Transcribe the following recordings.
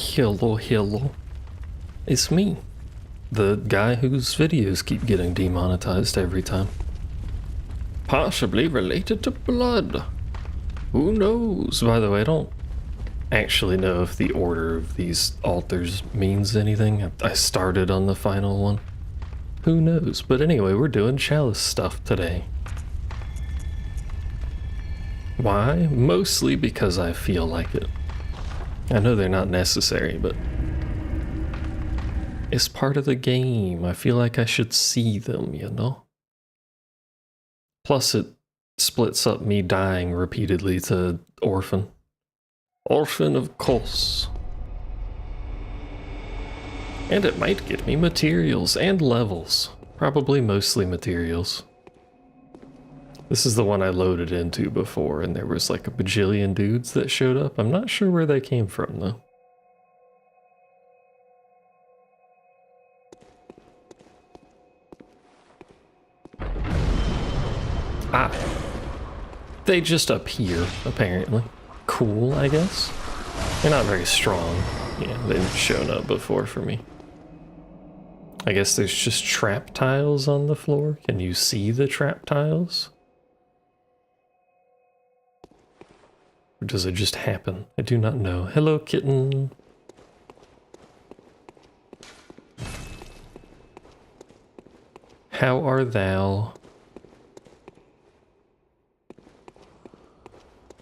Hello, hello. It's me. The guy whose videos keep getting demonetized every time. Possibly related to blood. Who knows? By the way, I don't actually know if the order of these altars means anything. I started on the final one. Who knows? But anyway, we're doing chalice stuff today. Why? Mostly because I feel like it. I know they're not necessary, but it's part of the game. I feel like I should see them, you know? Plus it splits up me dying repeatedly to orphan. Orphan, of course. And it might get me materials and levels. Probably mostly materials. This is the one I loaded into before, and there was like a bajillion dudes that showed up. I'm not sure where they came from, though. Ah. They just appear, apparently. Cool, I guess. They're not very strong. Yeah, they've shown up before for me. I guess there's just trap tiles on the floor. Can you see the trap tiles? Or does it just happen? I do not know. Hello, kitten. How are thou?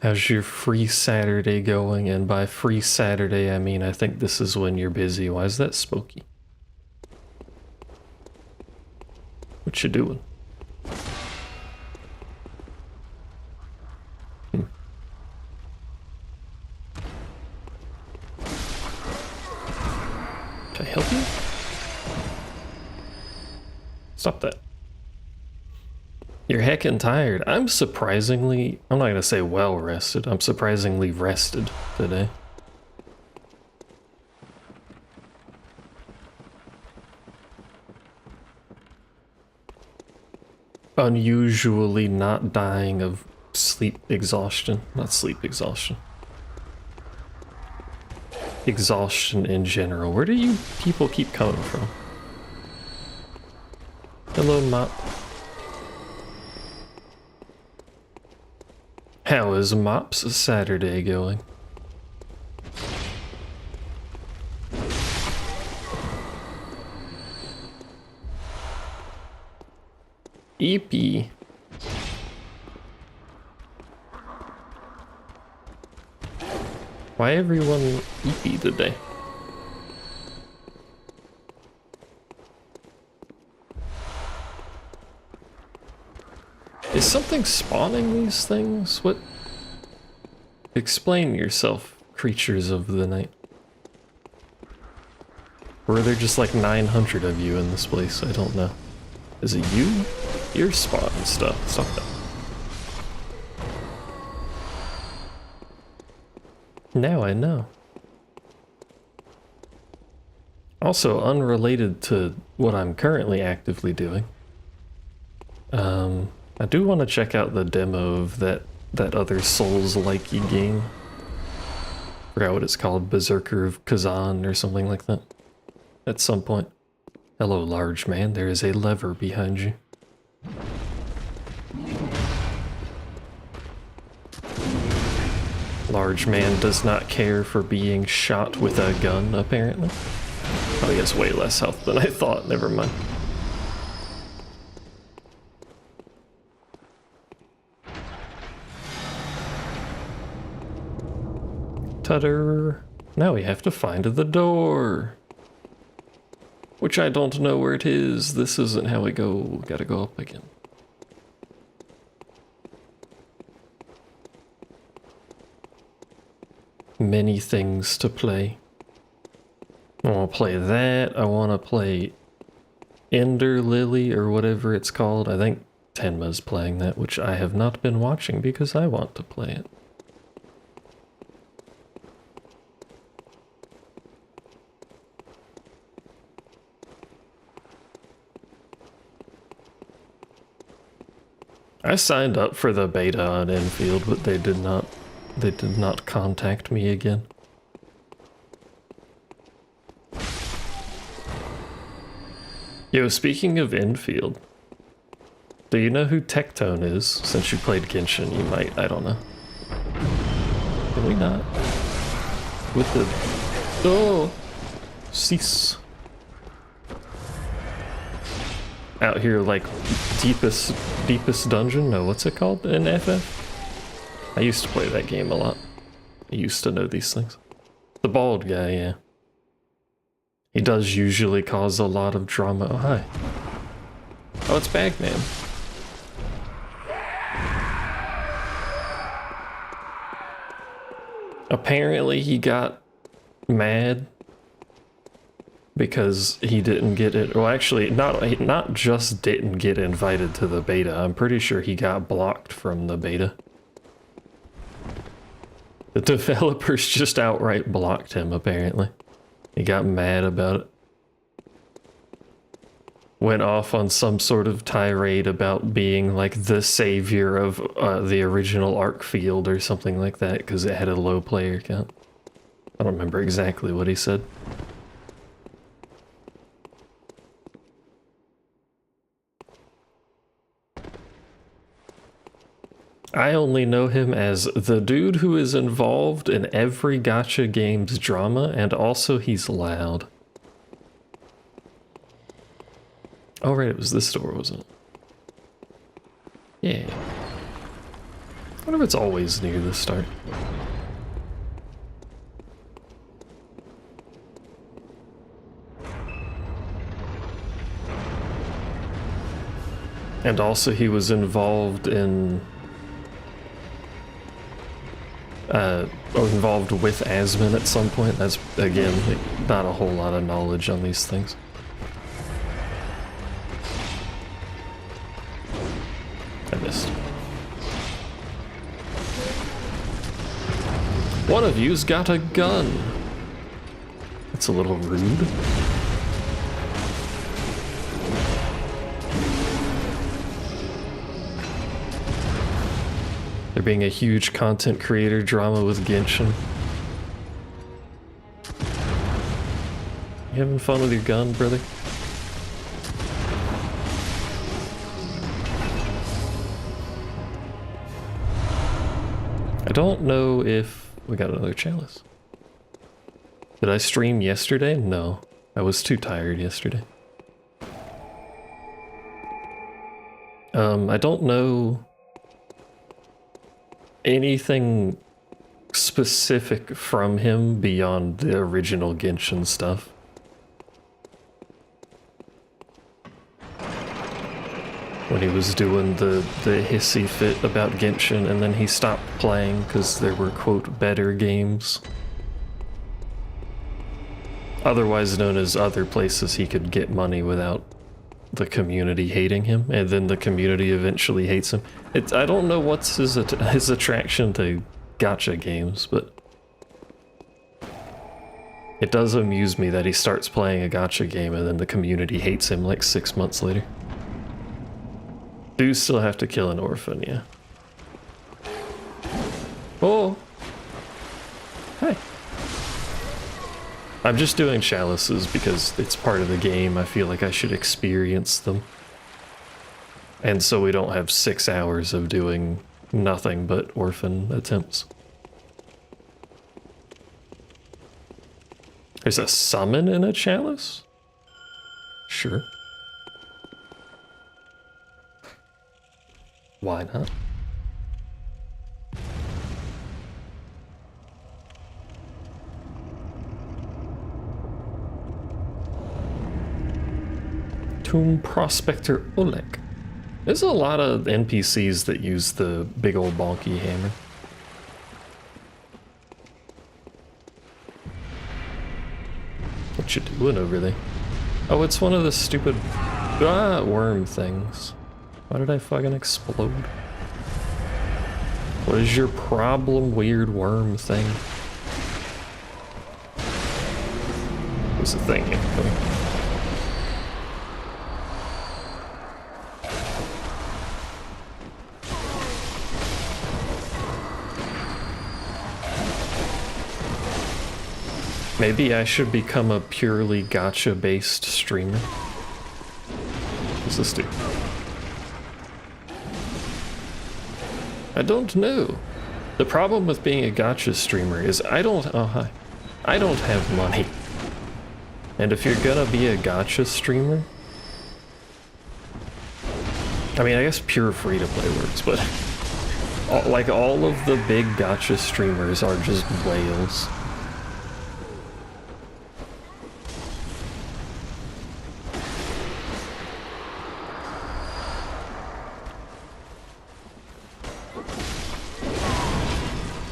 How's your free Saturday going? And by free Saturday, I mean I think this is when you're busy. Why is that smoky? What you doing? Can I help you? Stop that. You're heckin' tired. I'm surprisingly, I'm not gonna say well rested, I'm surprisingly rested today. Unusually not dying of sleep exhaustion. Not sleep exhaustion. Exhaustion in general. Where do you people keep coming from? Hello, Mop. How is Mop's Saturday going? EP. Why everyone EP today? Is something spawning these things? What? Explain yourself, creatures of the night. Or are there just like 900 of you in this place? I don't know. Is it you? You're spawning stuff. Stop that. Now I know. Also, unrelated to what I'm currently actively doing, I do want to check out the demo of that other Souls-likey game. Forgot what it's called, Berserker of Kazan or something like that. At some point. Hello, large man. There is a lever behind you. Large man does not care for being shot with a gun, apparently. Oh, he has way less health than I thought. Never mind. Tutter. Now we have to find the door. Which I don't know where it is. This isn't how we go. Gotta go up again. Many things to play. I want to play that. I want to play Ender Lily or whatever it's called. I think Tenma's playing that, which I have not been watching because I want to play it. I signed up for the beta on Enfield, but they did not contact me again. Yo, speaking of infield, do you know who Tectone is? Since you played Genshin, you might. I don't know. Can we not? With the... Oh! Cease. Out here, like, deepest dungeon? No, what's it called in FF? I used to play that game a lot. I used to know these things. The bald guy, yeah. He does usually cause a lot of drama. Oh, hi. Oh, it's Bagman. Apparently he got mad because he didn't get it. Well, actually, not just didn't get invited to the beta. I'm pretty sure he got blocked from the beta. The developers just outright blocked him, apparently. He got mad about it. Went off on some sort of tirade about being like the savior of the original arc field or something like that because it had a low player count. I don't remember exactly what he said. I only know him as the dude who is involved in every gacha game's drama, and also he's loud. Oh right, it was this door, wasn't it? Yeah. I wonder if it's always near the start. And also he was involved in... involved with Asmin at some point. That's, again, not a whole lot of knowledge on these things. I missed. One of you's got a gun. That's a little rude. There being a huge content creator drama with Genshin. You having fun with your gun, brother? I don't know if we got another chalice. Did I stream yesterday? No. I was too tired yesterday. I don't know anything specific from him beyond the original Genshin stuff. When he was doing the hissy fit about Genshin, and then he stopped playing because there were, quote, better games. Otherwise known as other places he could get money without the community hating him, and then the community eventually hates him. I don't know what's his attraction to gacha games, but it does amuse me that he starts playing a gacha game and then the community hates him like 6 months later. Do still have to kill an orphan, yeah. Oh! Hi! I'm just doing chalices because it's part of the game. I feel like I should experience them. And so we don't have 6 hours of doing nothing but orphan attempts. There's a summon in a chalice? Sure. Why not? Tomb Prospector Oleg. There's a lot of NPCs that use the big old bonky hammer. What you doing over there? Oh, it's one of the stupid worm things. Why did I fucking explode? What is your problem, weird worm thing? What's the thing incoming? Maybe I should become a purely gacha-based streamer. What's this do? I don't know. The problem with being a gacha streamer is I don't have money. And if you're gonna be a gacha streamer, I mean, I guess pure free-to-play works, but like all of the big gacha streamers are just whales.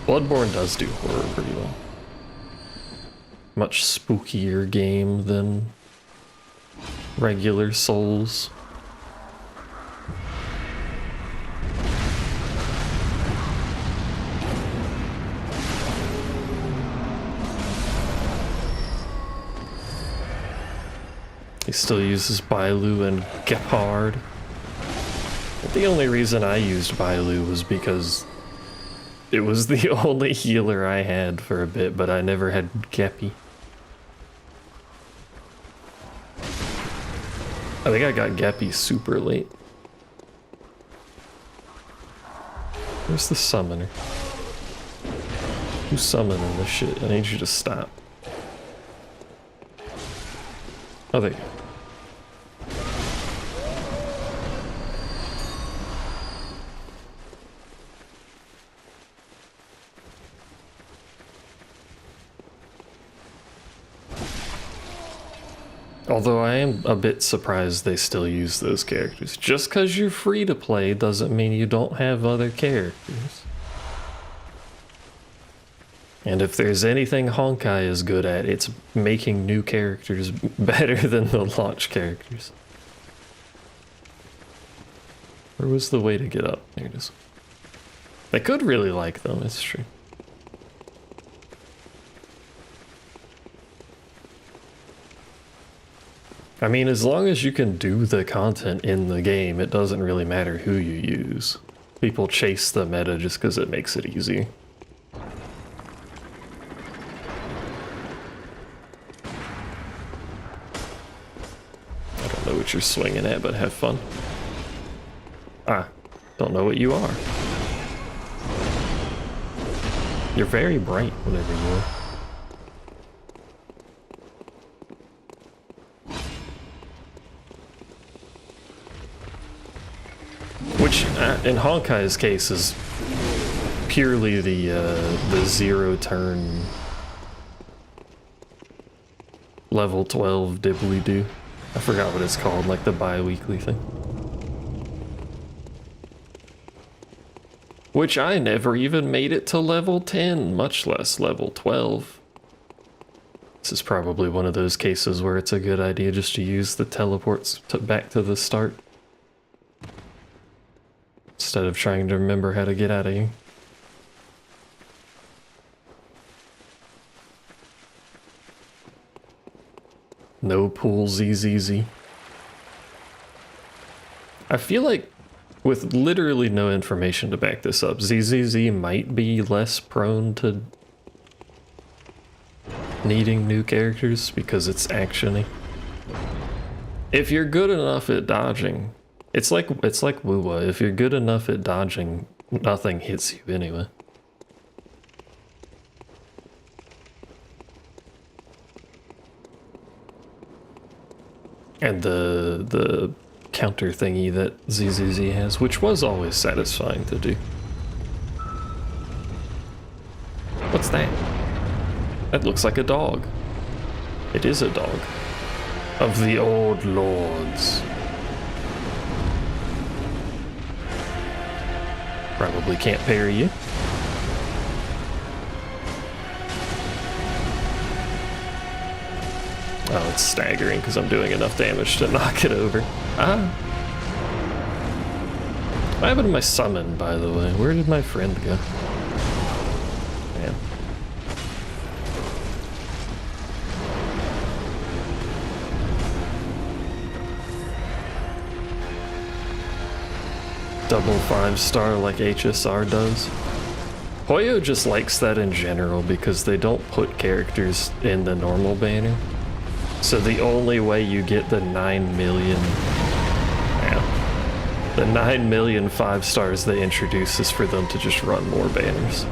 Bloodborne does do horror pretty well. Much spookier game than regular Souls. He still uses Bailu and Gepard. The only reason I used Bailu was because it was the only healer I had for a bit, but I never had Geppy. I think I got Geppy super late. Where's the summoner? Who's summoning this shit? I need you to stop. Oh, there you go. Although I am a bit surprised they still use those characters. Just because you're free to play doesn't mean you don't have other characters. And if there's anything Honkai is good at, it's making new characters better than the launch characters. Where was the way to get up? There it is. I could really like them, it's true. I mean, as long as you can do the content in the game, it doesn't really matter who you use. People chase the meta just because it makes it easy. I don't know what you're swinging at, but have fun. Ah, don't know what you are. You're very bright, whatever you are. Which, in Honkai's case, is purely the zero turn level 12 dibbly-doo. I forgot what it's called, like the bi-weekly thing. Which I never even made it to level 10, much less level 12. This is probably one of those cases where it's a good idea just to use the teleports back to the start, instead of trying to remember how to get out of here. No pool ZZZ. I feel like, with literally no information to back this up, ZZZ might be less prone to needing new characters because it's actiony. If you're good enough at dodging, it's like Wuwa. If you're good enough at dodging, nothing hits you anyway. And the counter thingy that ZZZ has, which was always satisfying to do. What's that? That looks like a dog. It is a dog. Of the old lords. Probably can't parry you. Oh, it's staggering because I'm doing enough damage to knock it over. Ah. What happened to my summon, by the way? Where did my friend go? Man. Double 5-star like HSR does. Hoyo just likes that in general because they don't put characters in the normal banner. So the only way you get the 9 million The 9 million 5 stars they introduce is for them to just run more banners.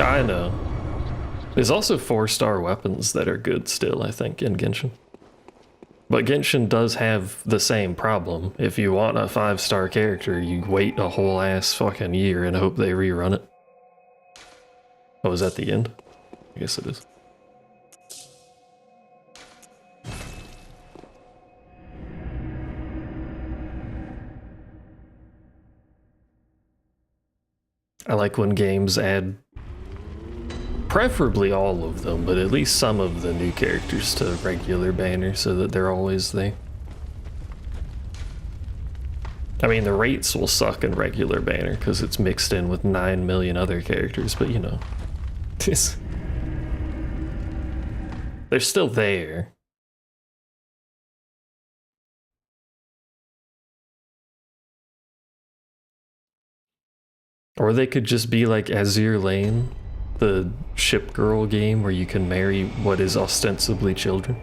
I know. There's also 4-star weapons that are good still, I think, in Genshin. But Genshin does have the same problem. If you want a 5-star character, you wait a whole ass fucking year and hope they rerun it. Oh, is that the end? I guess it is. I like when games add, preferably all of them, but at least some of the new characters to regular banners so that they're always there. I mean, the rates will suck in regular banner because it's mixed in with 9 million other characters, but you know, they're still there. Or they could just be like Azure Lane, the ship girl game where you can marry what is ostensibly children.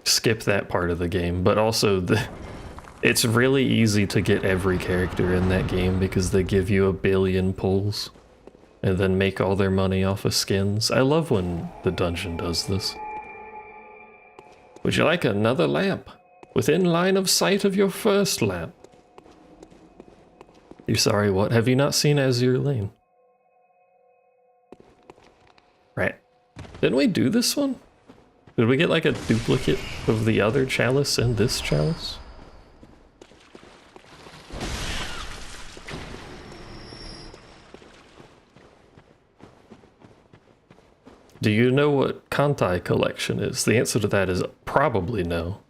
Skip that part of the game, but also it's really easy to get every character in that game because they give you 1 billion pulls and then make all their money off of skins. I love when the dungeon does this. Would you like another lamp? Within line of sight of your first lamp. You're sorry, what? Have you not seen Azure Lane? Right. Didn't we do this one? Did we get like a duplicate of the other chalice and this chalice? Do you know what Kantai collection is? The answer to that is probably no.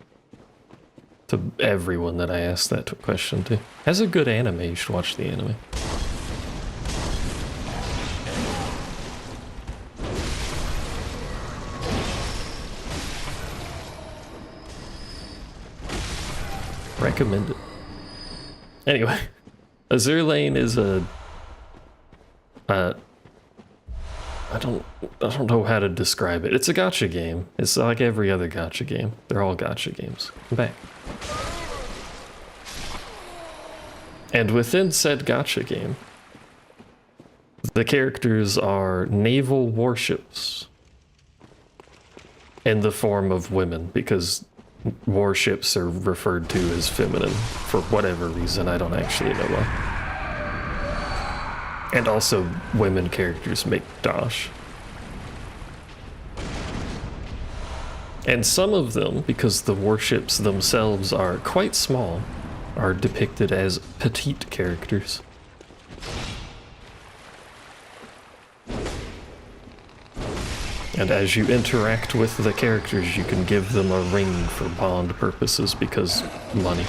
To everyone that I asked that question to. Has a good anime, you should watch the anime. Recommend it. Anyway, Azure Lane is a I don't know how to describe it. It's a gacha game. It's like every other gacha game. They're all gacha games. Come back. And within said gacha game, the characters are naval warships in the form of women, because warships are referred to as feminine for whatever reason. I don't actually know why. And also, women characters make dash. And some of them, because the warships themselves are quite small, are depicted as petite characters. And as you interact with the characters, you can give them a ring for bond purposes because money.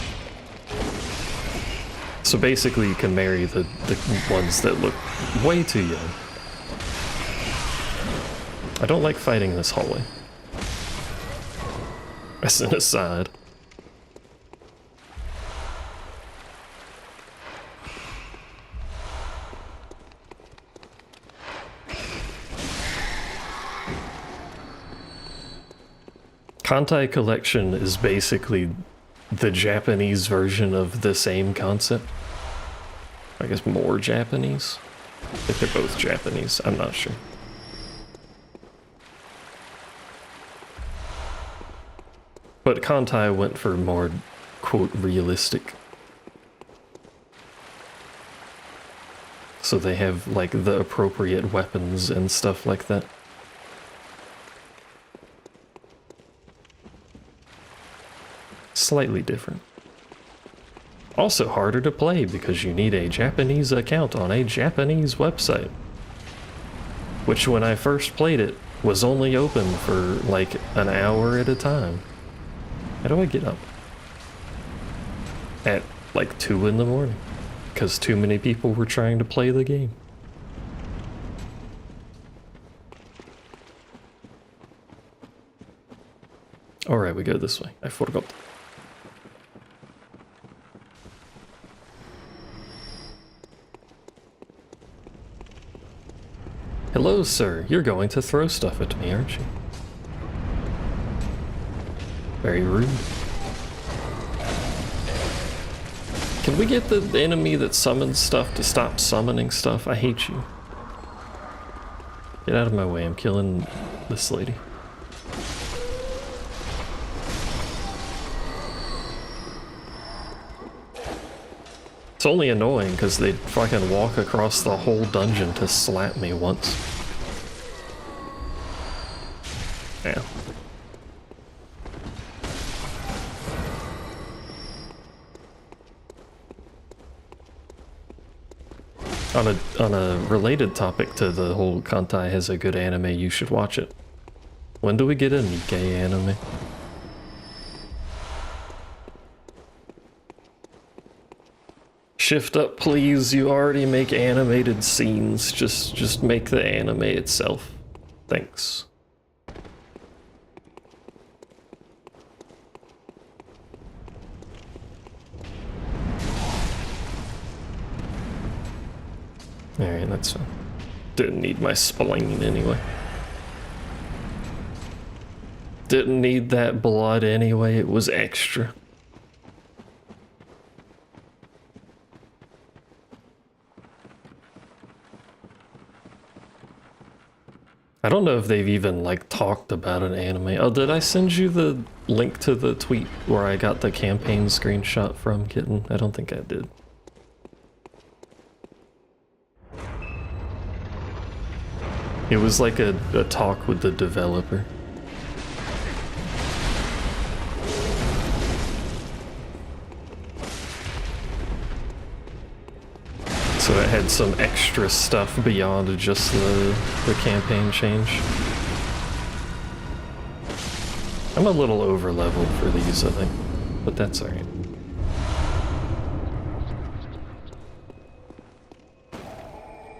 So basically you can marry the ones that look way too young. I don't like fighting this hallway. As an aside. Kantai Collection is basically the Japanese version of the same concept. I guess more Japanese? I think they're both Japanese, I'm not sure. But Kantai went for more, quote, realistic. So they have, like, the appropriate weapons and stuff like that. Slightly different. Also harder to play because you need a Japanese account on a Japanese website. Which when I first played it was only open for like an hour at a time. How do I get up? At like 2 in the morning. Because too many people were trying to play the game. Alright, we go this way. I forgot. Hello, sir. You're going to throw stuff at me, aren't you? Very rude. Can we get the enemy that summons stuff to stop summoning stuff? I hate you. Get out of my way. I'm killing this lady. It's only annoying because they fucking walk across the whole dungeon to slap me once. Yeah. On a related topic to the whole Kantai has a good anime, you should watch it. When do we get a Nikkei anime? Shift up, please. You already make animated scenes. Just make the anime itself. Thanks. Alright, that's fine. Didn't need my spleen anyway. Didn't need that blood anyway, it was extra. I don't know if they've even, like, talked about an anime. Oh, did I send you the link to the tweet where I got the campaign screenshot from, Kitten? I don't think I did. It was like a talk with the developer. So it had some extra stuff beyond just the campaign change. I'm a little over leveled for these, I think, but that's alright.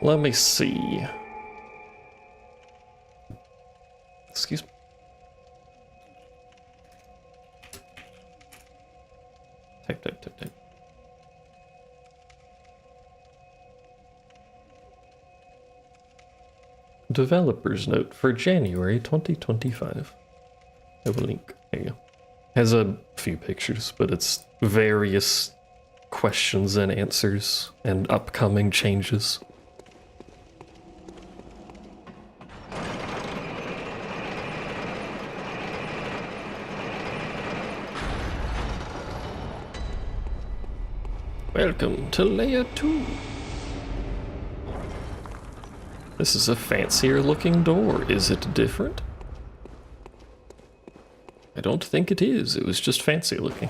Let me see. Excuse me. Type. Developer's note for January 2025. I have a link. There you go. Has a few pictures, but it's various questions and answers and upcoming changes. Welcome to layer 2. This is a fancier looking door. Is it different? I don't think it is. It was just fancy looking.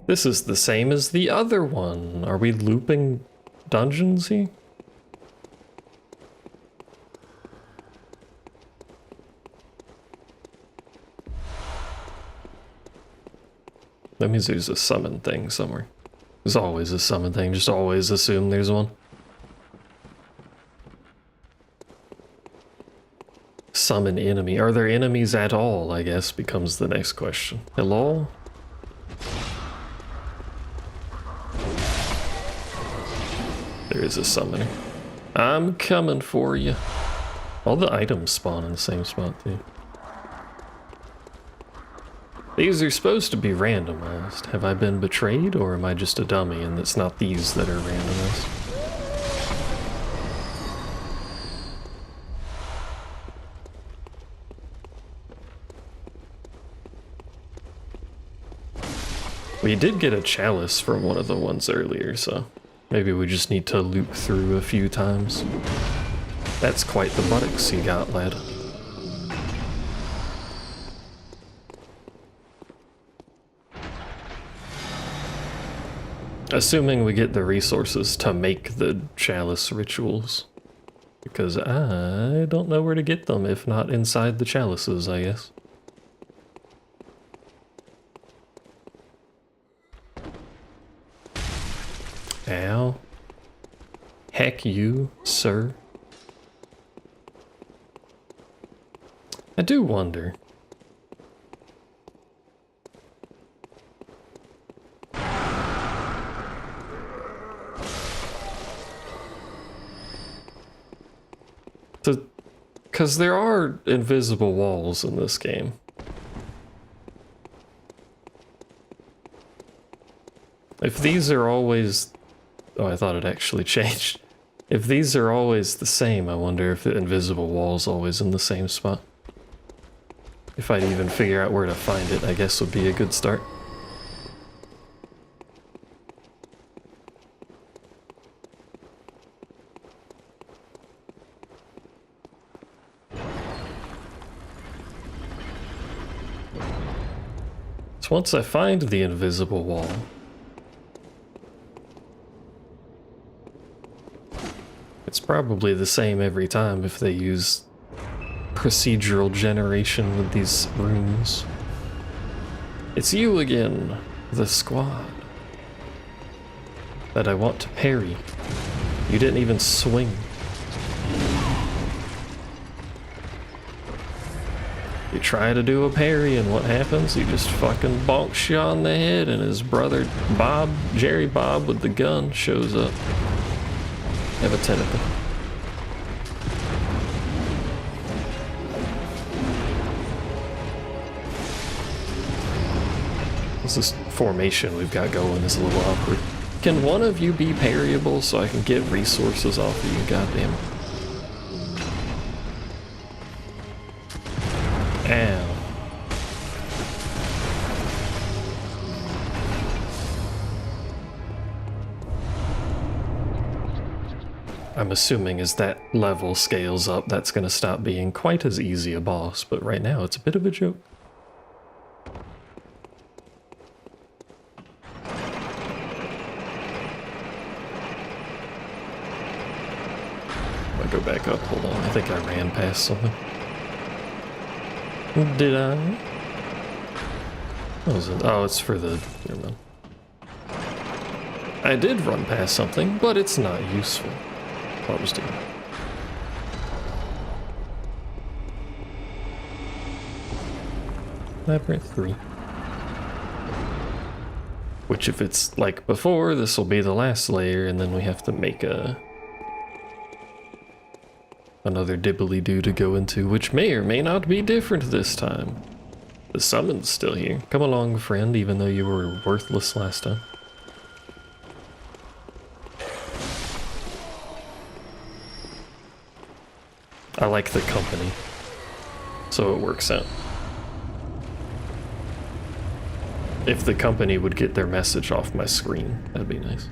This is the same as the other one. Are we looping dungeons here? That means there's a summon thing somewhere. There's always a summon thing, just always assume there's one. Summon enemy. Are there enemies at all, I guess, becomes the next question. Hello? There is a summoner. I'm coming for you. All the items spawn in the same spot, too. These are supposed to be randomized. Have I been betrayed, or am I just a dummy and it's not these that are randomized? We did get a chalice from one of the ones earlier, so maybe we just need to loop through a few times. That's quite the buttocks you got, lad. Assuming we get the resources to make the chalice rituals. Because I don't know where to get them, if not inside the chalices, I guess. Ow. heck you, sir? I do wonder. Because there are invisible walls in this game. If these are always... Oh, I thought it actually changed. If these are always the same, I wonder if the invisible wall's always in the same spot. If I'd even figure out where to find it, I guess would be a good start. So once I find the invisible wall, it's probably the same every time if they use procedural generation with these rooms. It's you again, the squad, that I want to parry. You didn't even swing. You try to do a parry and what happens? He just fucking bonks you on the head and his brother Bob, Jerry Bob with the gun shows up. Have a tentacle. This formation we've got going is a little awkward. Can one of you be parryable so I can get resources off of you? Goddamn. Ow. I'm assuming as that level scales up, that's going to stop being quite as easy a boss, but right now it's a bit of a joke. I'll go back up, hold on, I think I ran past something. Did I? What was it? Oh, it's for the... Never mind. I did run past something, but it's not useful. What was doing? Labyrinth 3. Which if it's like before, this will be the last layer, and then we have to make another dibbly-doo to go into, which may or may not be different this time. The summon's still here. Come along, friend, even though you were worthless last time. I like the company, so it works out. If the company would get their message off my screen, that'd be nice.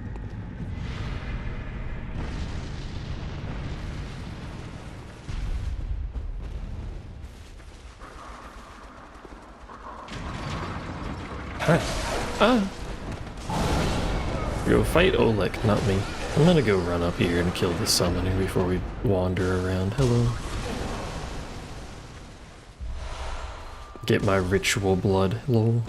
Go fight Oleg, not me. I'm gonna go run up here and kill the summoner before we wander around. Hello. Get my ritual blood, lol.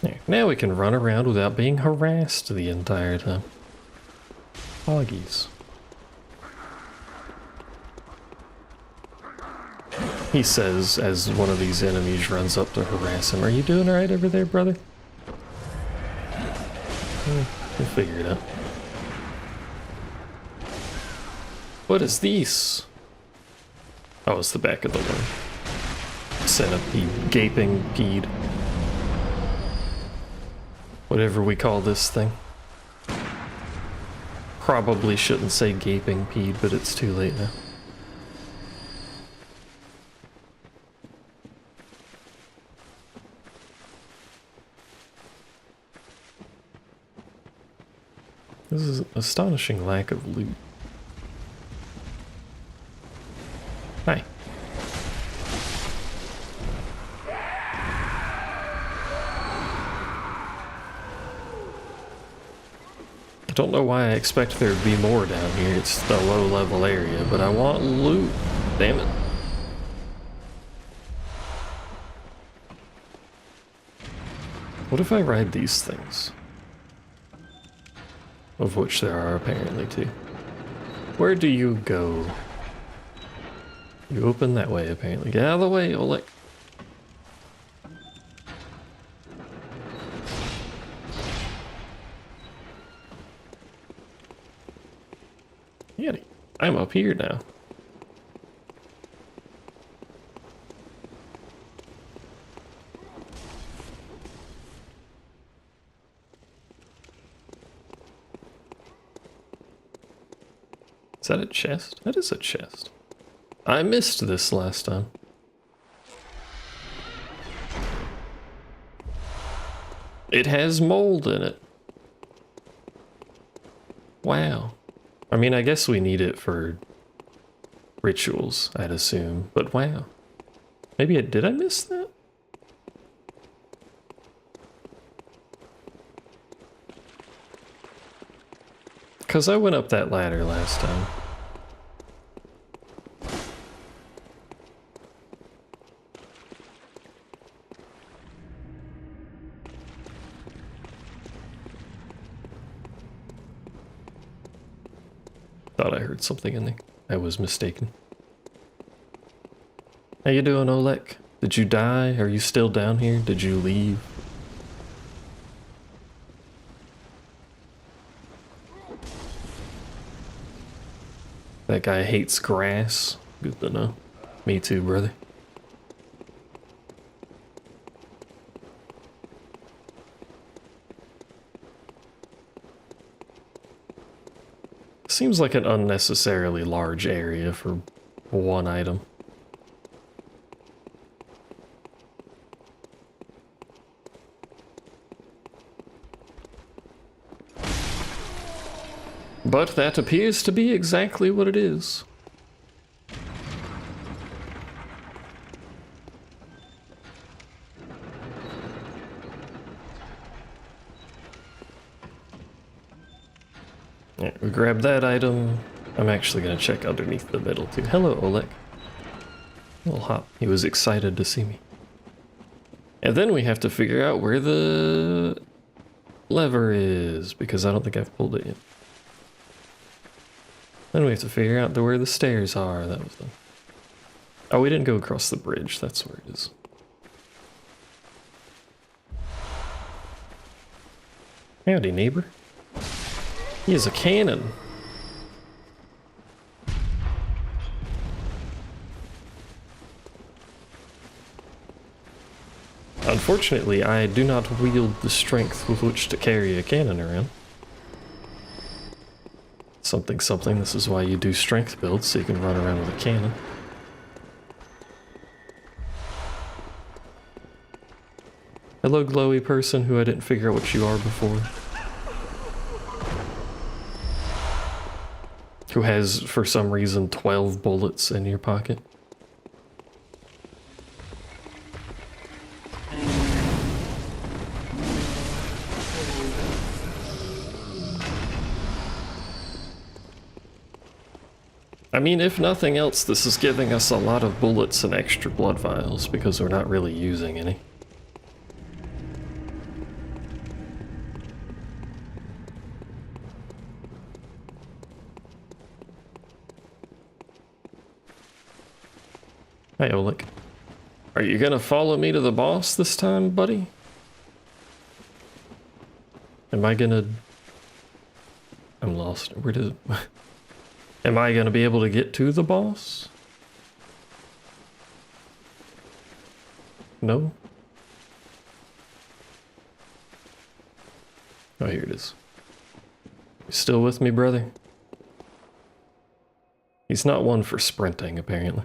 There, now we can run around without being harassed the entire time. Hoggies. He says as one of these enemies runs up to harass him, "Are you doing alright over there, brother?" We'll figure it out. What is this? Oh, it's the back of the one. Centipede, gaping peed. Whatever we call this thing. Probably shouldn't say gaping peed, but it's too late now. This is an astonishing lack of loot. Hi. I don't know why I expect there to be more down here. It's the low-level area, but I want loot. Damn it. What if I ride these things? Of which there are apparently two. Where do you go? You open that way, apparently. Get out of the way, Oleg. Yeti, I'm up here now. Is that a chest? That is a chest. I missed this last time. It has mold in it. Wow. I mean, I guess we need it for rituals, I'd assume, but wow. Maybe did I miss that? Because I went up that ladder last time. Thought I heard something in there. I was mistaken. How you doing, Oleg? Did you die? Are you still down here? Did you leave? That guy hates grass. Good to know. Me too, brother. Seems like an unnecessarily large area for one item. But that appears to be exactly what it is. Alright, we grabbed that item. I'm actually gonna check underneath the middle too. Hello, Oleg. Little hop. He was excited to see me. And then we have to figure out where the lever is, because I don't think I've pulled it yet. Then we have to figure out where the stairs are. That was the... Oh, we didn't go across the bridge. That's where it is. Howdy, neighbor. He has a cannon. Unfortunately, I do not wield the strength with which to carry a cannon around. Something, something. This is why you do strength builds, so you can run around with a cannon. Hello, glowy person who I didn't figure out what you are before. Who has, for some reason, 12 bullets in your pocket. I mean, if nothing else, this is giving us a lot of bullets and extra blood vials, because we're not really using any. Hey, Oleg. Are you gonna follow me to the boss this time, buddy? Am I gonna... I'm lost. Where does... Am I gonna be able to get to the boss? No? Oh, here it is. You still with me, brother? He's not one for sprinting, apparently.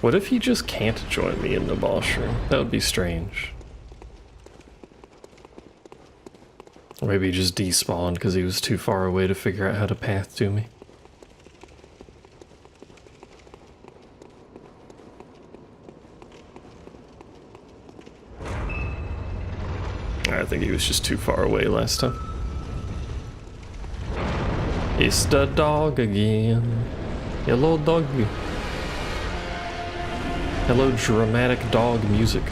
What if he just can't join me in the boss room? That would be strange. Or maybe he just despawned because he was too far away to figure out how to path to me. think he was just too far away last time. It's the dog again. Hello, doggy. Hello, dramatic dog music.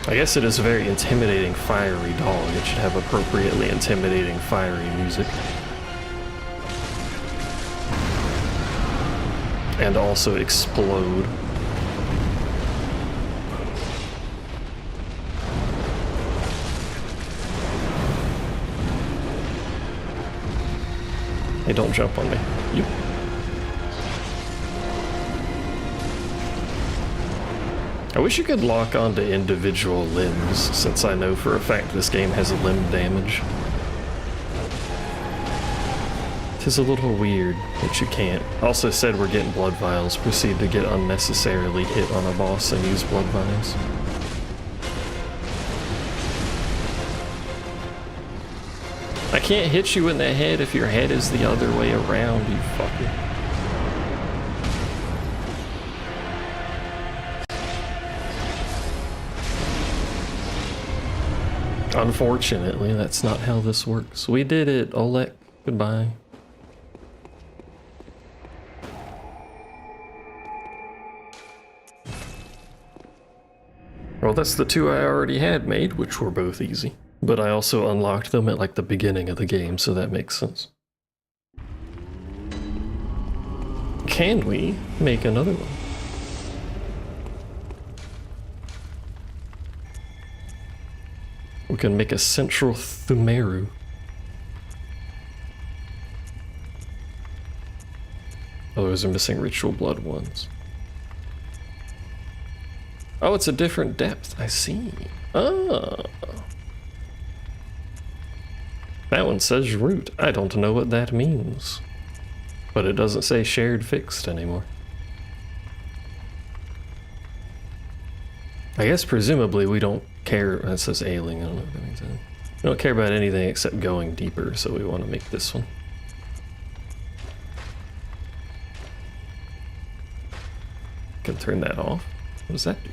I guess it is a very intimidating, fiery dog. It should have appropriately intimidating, fiery music. And also explode. Hey, don't jump on me. You. I wish you could lock onto individual limbs, since I know for a fact this game has limb damage. It is a little weird that you can't. Also said we're getting blood vials. Proceed to get unnecessarily hit on a boss and use blood vials. I can't hit you in the head if your head is the other way around, you fucker. Unfortunately, that's not how this works. We did it, Oleg. Goodbye. Well, that's the two I already had made, which were both easy. But I also unlocked them at like the beginning of the game, so that makes sense. Can we make another one? We can make a central Thumeru. Oh, those are missing ritual blood ones. Oh, it's a different depth. I see. Ah. That one says root. I don't know what that means. But it doesn't say shared fixed anymore. I guess presumably we don't care. That says ailing. I don't know what that means. We don't care about anything except going deeper, so we want to make this one. Can turn that off. What does that do?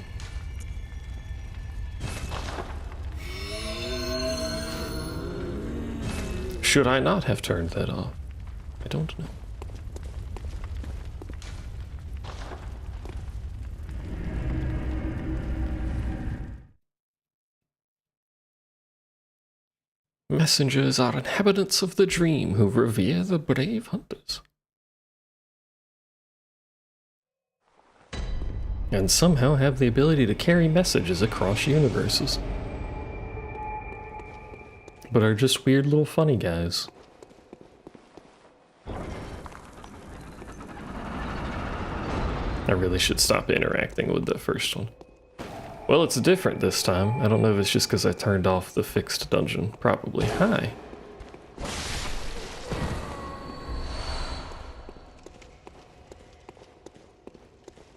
Should I not have turned that off? I don't know. Messengers are inhabitants of the dream who revere the brave hunters. And somehow have the ability to carry messages across universes. But are just weird little funny guys. I really should stop interacting with the first one. Well, it's different this time. I don't know if it's just because I turned off the fixed dungeon. Probably. Hi.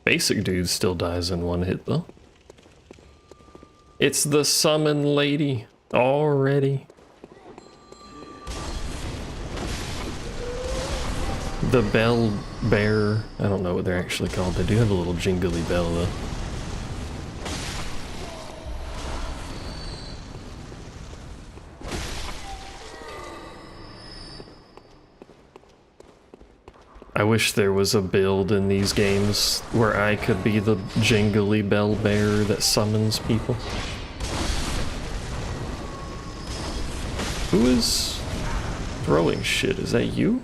Basic dude still dies in one hit, though. It's the summon lady already. The bell bearer. I don't know what they're actually called. They do have a little jingly bell, though. I wish there was a build in these games where I could be the jingly bell bearer that summons people. Who is throwing shit? Is that you?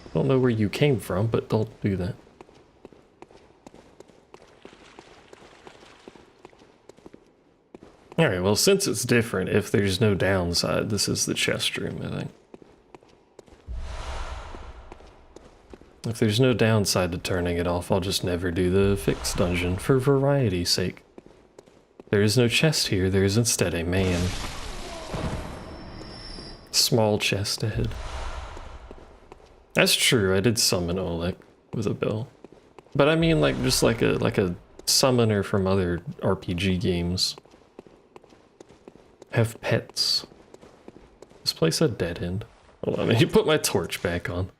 I don't know where you came from, but don't do that. Alright, well, since it's different, if there's no downside, this is the chest room, I think. If there's no downside to turning it off, I'll just never do the fixed dungeon for variety's sake. There is no chest here, there is instead a man. Small chest ahead. That's true, I did summon Oleg with a bell. But I mean like just like a summoner from other RPG games. Have pets. This place a dead end. Hold on, I need to put my torch back on.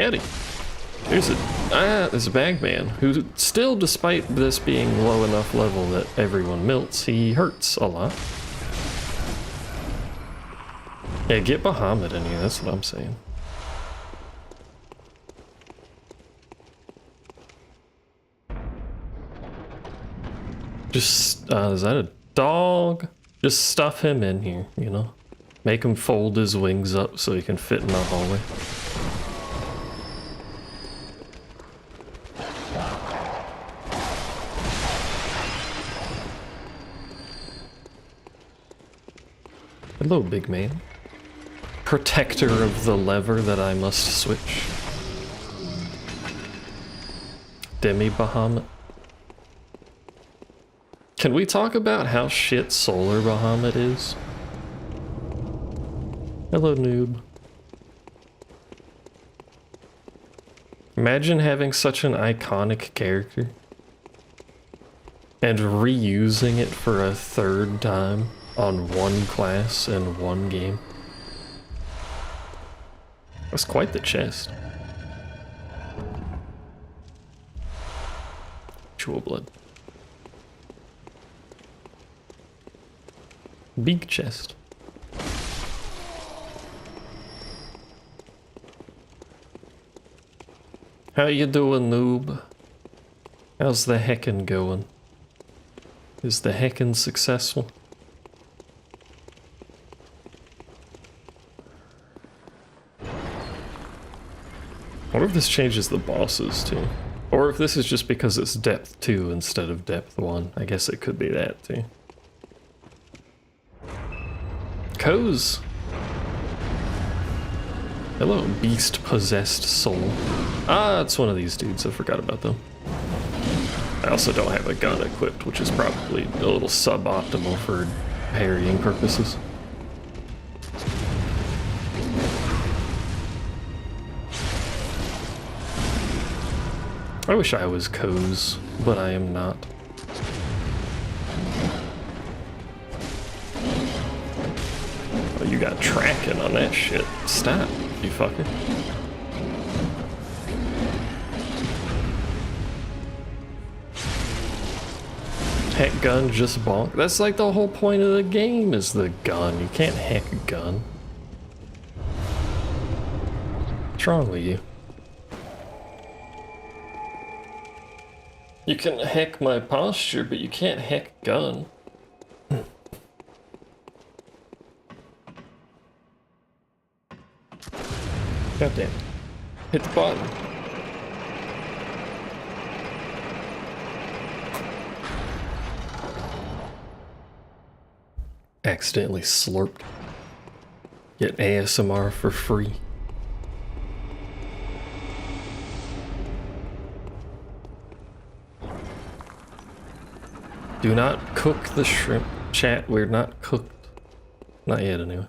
Howdy. There's a bagman who still, despite this being low enough level that everyone melts, he hurts a lot. Yeah, get Bahamut in here, that's what I'm saying. Just, is that a dog? Just stuff him in here, you know? Make him fold his wings up so he can fit in the hallway. Hello, big man. Protector of the lever that I must switch. Demi Bahamut. Can we talk about how shit Solar Bahamut is? Hello, noob. Imagine having such an iconic character and reusing it for a third time on one class in one game. That's quite the chest. Jewel blood. Big chest. How you doing, noob? How's the heckin' going? Is the heckin' successful? I wonder if this changes the bosses too. Or if this is just because it's depth 2 instead of depth 1. I guess it could be that too. Coz. Hello, beast-possessed soul. Ah, it's one of these dudes. I forgot about them. I also don't have a gun equipped, which is probably a little suboptimal for parrying purposes. I wish I was Coz, but I am not. Oh, you got tracking on that shit. Stop, you fucker. Heck gun just bonk. That's like the whole point of the game is the gun. You can't hack a gun. What's wrong with you? You can hack my posture, but you can't hack a gun. Goddamn. Hit the button. Accidentally slurped. Get ASMR for free. Do not cook the shrimp. Chat, we're not cooked. Not yet, anyway.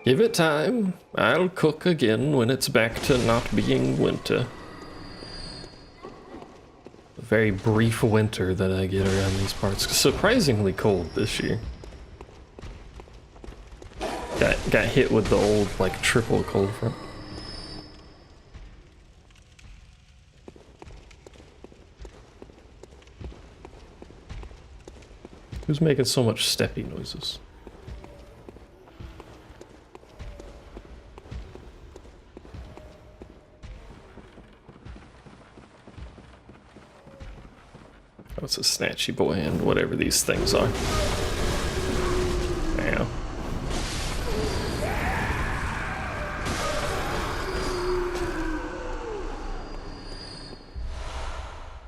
Give it time. I'll cook again when it's back to not being winter. A very brief winter that I get around these parts. Surprisingly cold this year. Got hit with the old, like, triple cold front. Who's making so much steppy noises? Oh, it's a snatchy boy and whatever these things are. Ow.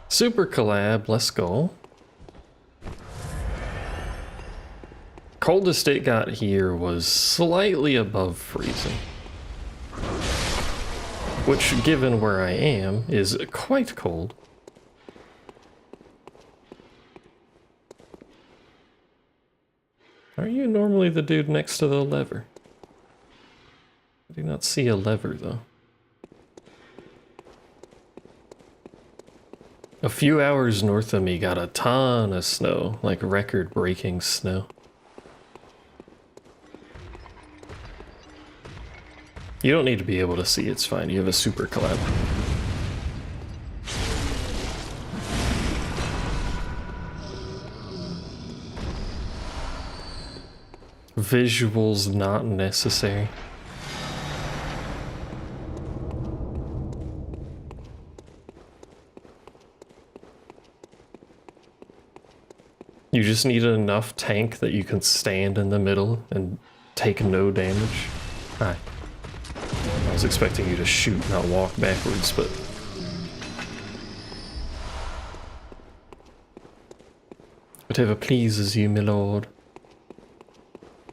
Super collab, let's go. Coldest it got here was slightly above freezing. Which, given where I am, is quite cold. Are you normally the dude next to the lever? I do not see a lever, though. A few hours north of me got a ton of snow, like record-breaking snow. You don't need to be able to see, it's fine. You have a super collab. Visuals not necessary. You just need enough tank that you can stand in the middle and take no damage. Hi. I was expecting you to shoot, not walk backwards, but... Whatever pleases you, my lord.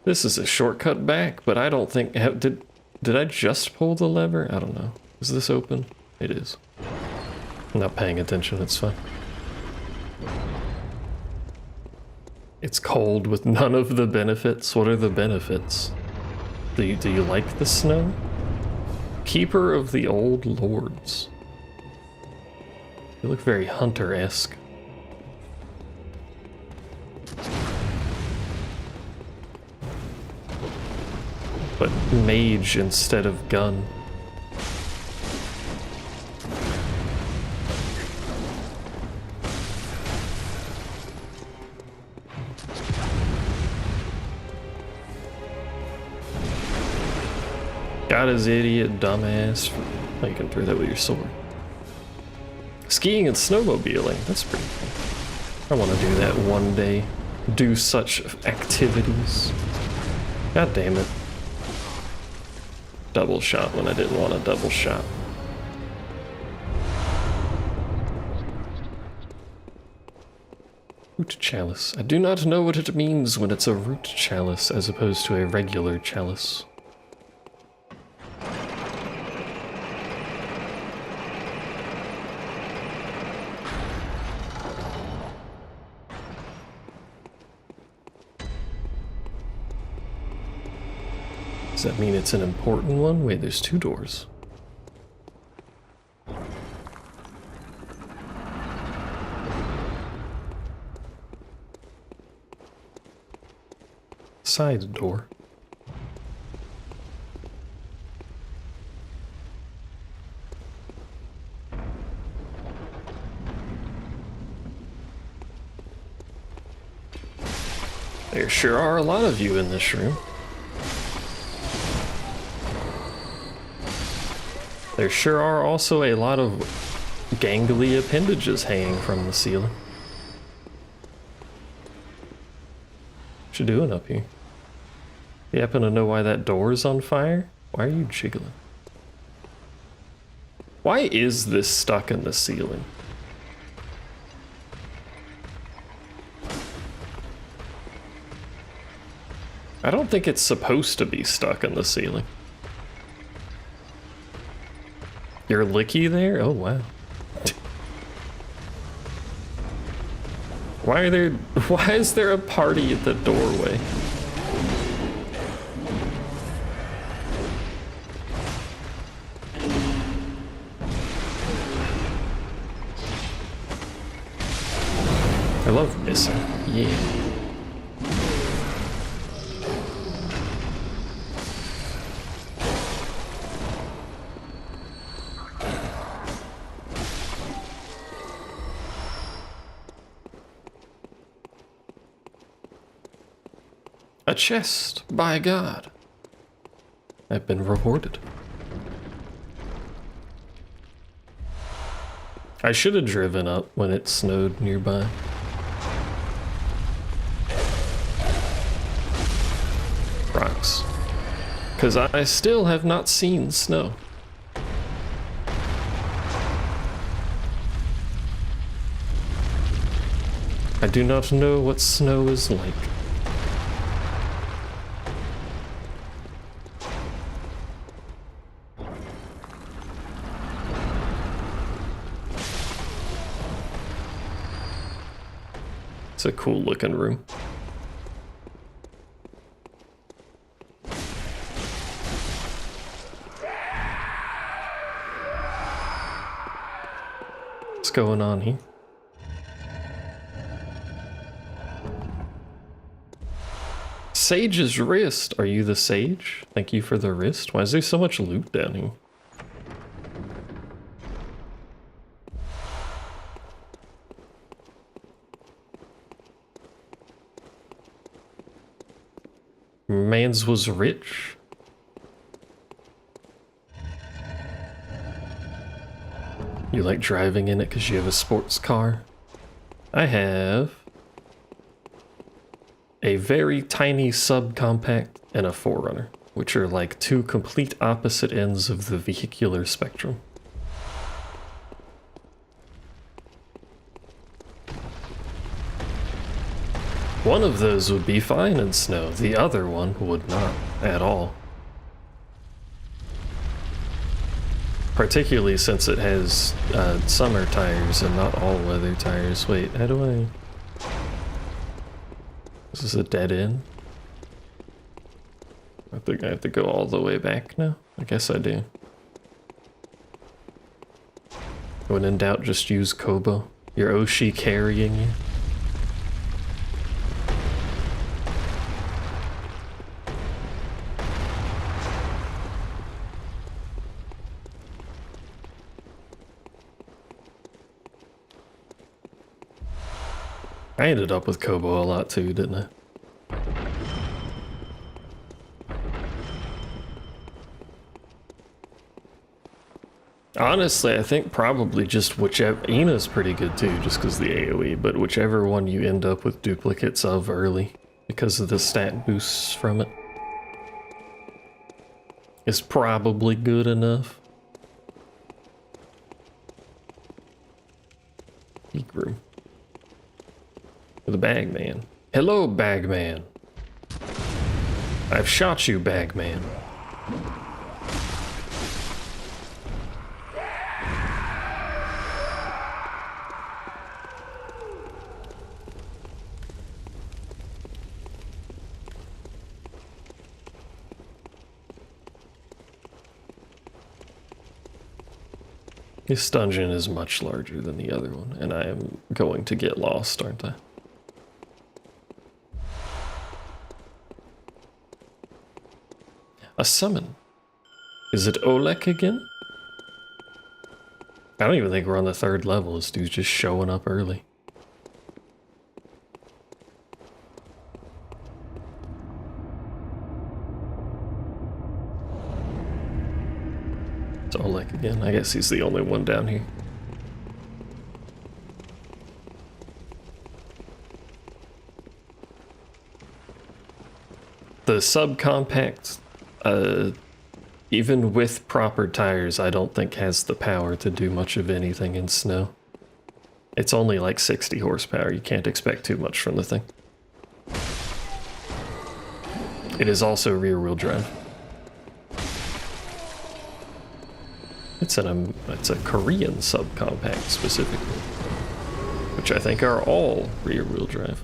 This is a shortcut back, but I don't think... Did I just pull the lever? I don't know. Is this open? It is. I'm not paying attention, it's fine. It's cold with none of the benefits. What are the benefits? Do you like the snow? Keeper of the Old Lords. You look very hunter-esque. But mage instead of gun. Got his idiot dumbass. Oh, you can throw that with your sword. Skiing and snowmobiling, that's pretty cool. I want to do that one day. Do such activities. God damn it. Double shot when I didn't want a double shot. Root chalice. I do not know what it means when it's a root chalice as opposed to a regular chalice. Does that mean it's an important one? Wait, there's two doors. Side door. There sure are a lot of you in this room. There sure are also a lot of gangly appendages hanging from the ceiling. What you doing up here? You happen to know why that door is on fire? Why are you jiggling? Why is this stuck in the ceiling? I don't think it's supposed to be stuck in the ceiling. You're licky there? Oh wow. Why is there a party at the doorway? I love missing. Yeah. A chest, by God. I've been rewarded. I should have driven up when it snowed nearby. Rocks. 'Cause I still have not seen snow. I do not know what snow is like. It's a cool looking room. What's going on here? Sage's wrist. Are you the sage? Thank you for the wrist. Why is there so much loot down here? Mans was rich. You like driving in it because you have a sports car? I have a very tiny subcompact and a Forerunner, which are like two complete opposite ends of the vehicular spectrum. One of those would be fine in snow, the other one would not at all. Particularly since it has summer tires and not all weather tires. Wait, how do I... This is a dead end? I think I have to go all the way back now? I guess I do. When in doubt, just use Kobo. Your Oshi carrying you. I ended up with Kobo a lot too, didn't I? Honestly, I think probably just whichever... Ina's pretty good too, just because the AoE, but whichever one you end up with duplicates of early, because of the stat boosts from it, is probably good enough. Geek room. The Bagman. Hello, Bagman. I've shot you, Bagman. This dungeon is much larger than the other one, and I am going to get lost, aren't I? A summon. Is it Olek again? I don't even think we're on the 3rd level. This dude's just showing up early. It's Olek again. I guess he's the only one down here. The subcompact, even with proper tires, I don't think has the power to do much of anything in snow. It's only like 60 horsepower. You can't expect too much from the thing. It is also rear-wheel drive. It's a Korean subcompact specifically, which I think are all rear-wheel drive.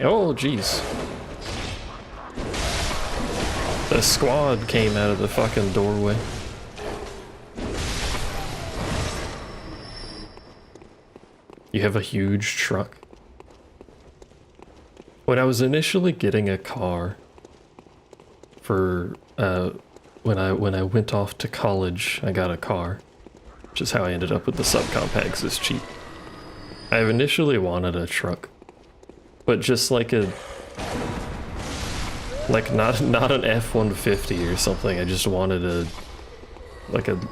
Oh, jeez. The squad came out of the fucking doorway. You have a huge truck. When I was initially getting a car for when I went off to college, I got a car, which is how I ended up with the subcompacts. It's cheap. I initially wanted a truck, but just like a not an F-150 or something. I just wanted a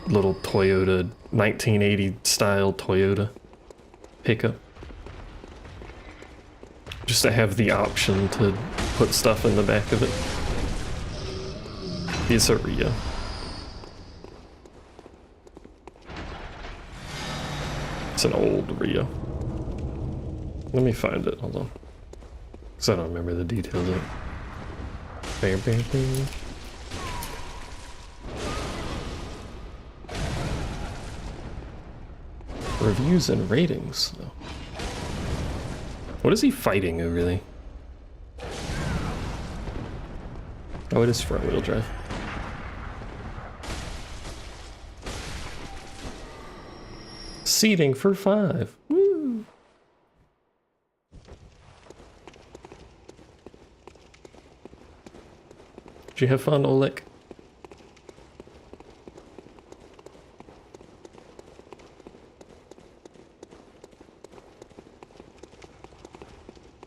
little Toyota 1980 style Toyota pickup. Just to have the option to put stuff in the back of it. It's a Rio. It's an old Rio. Let me find it, hold on. Because I don't remember the details of it. Bam, bam, bam. Reviews and ratings, though. What is he fighting over there? Oh, it is front-wheel drive. Seating for 5. Woo! Did you have fun, Oleg?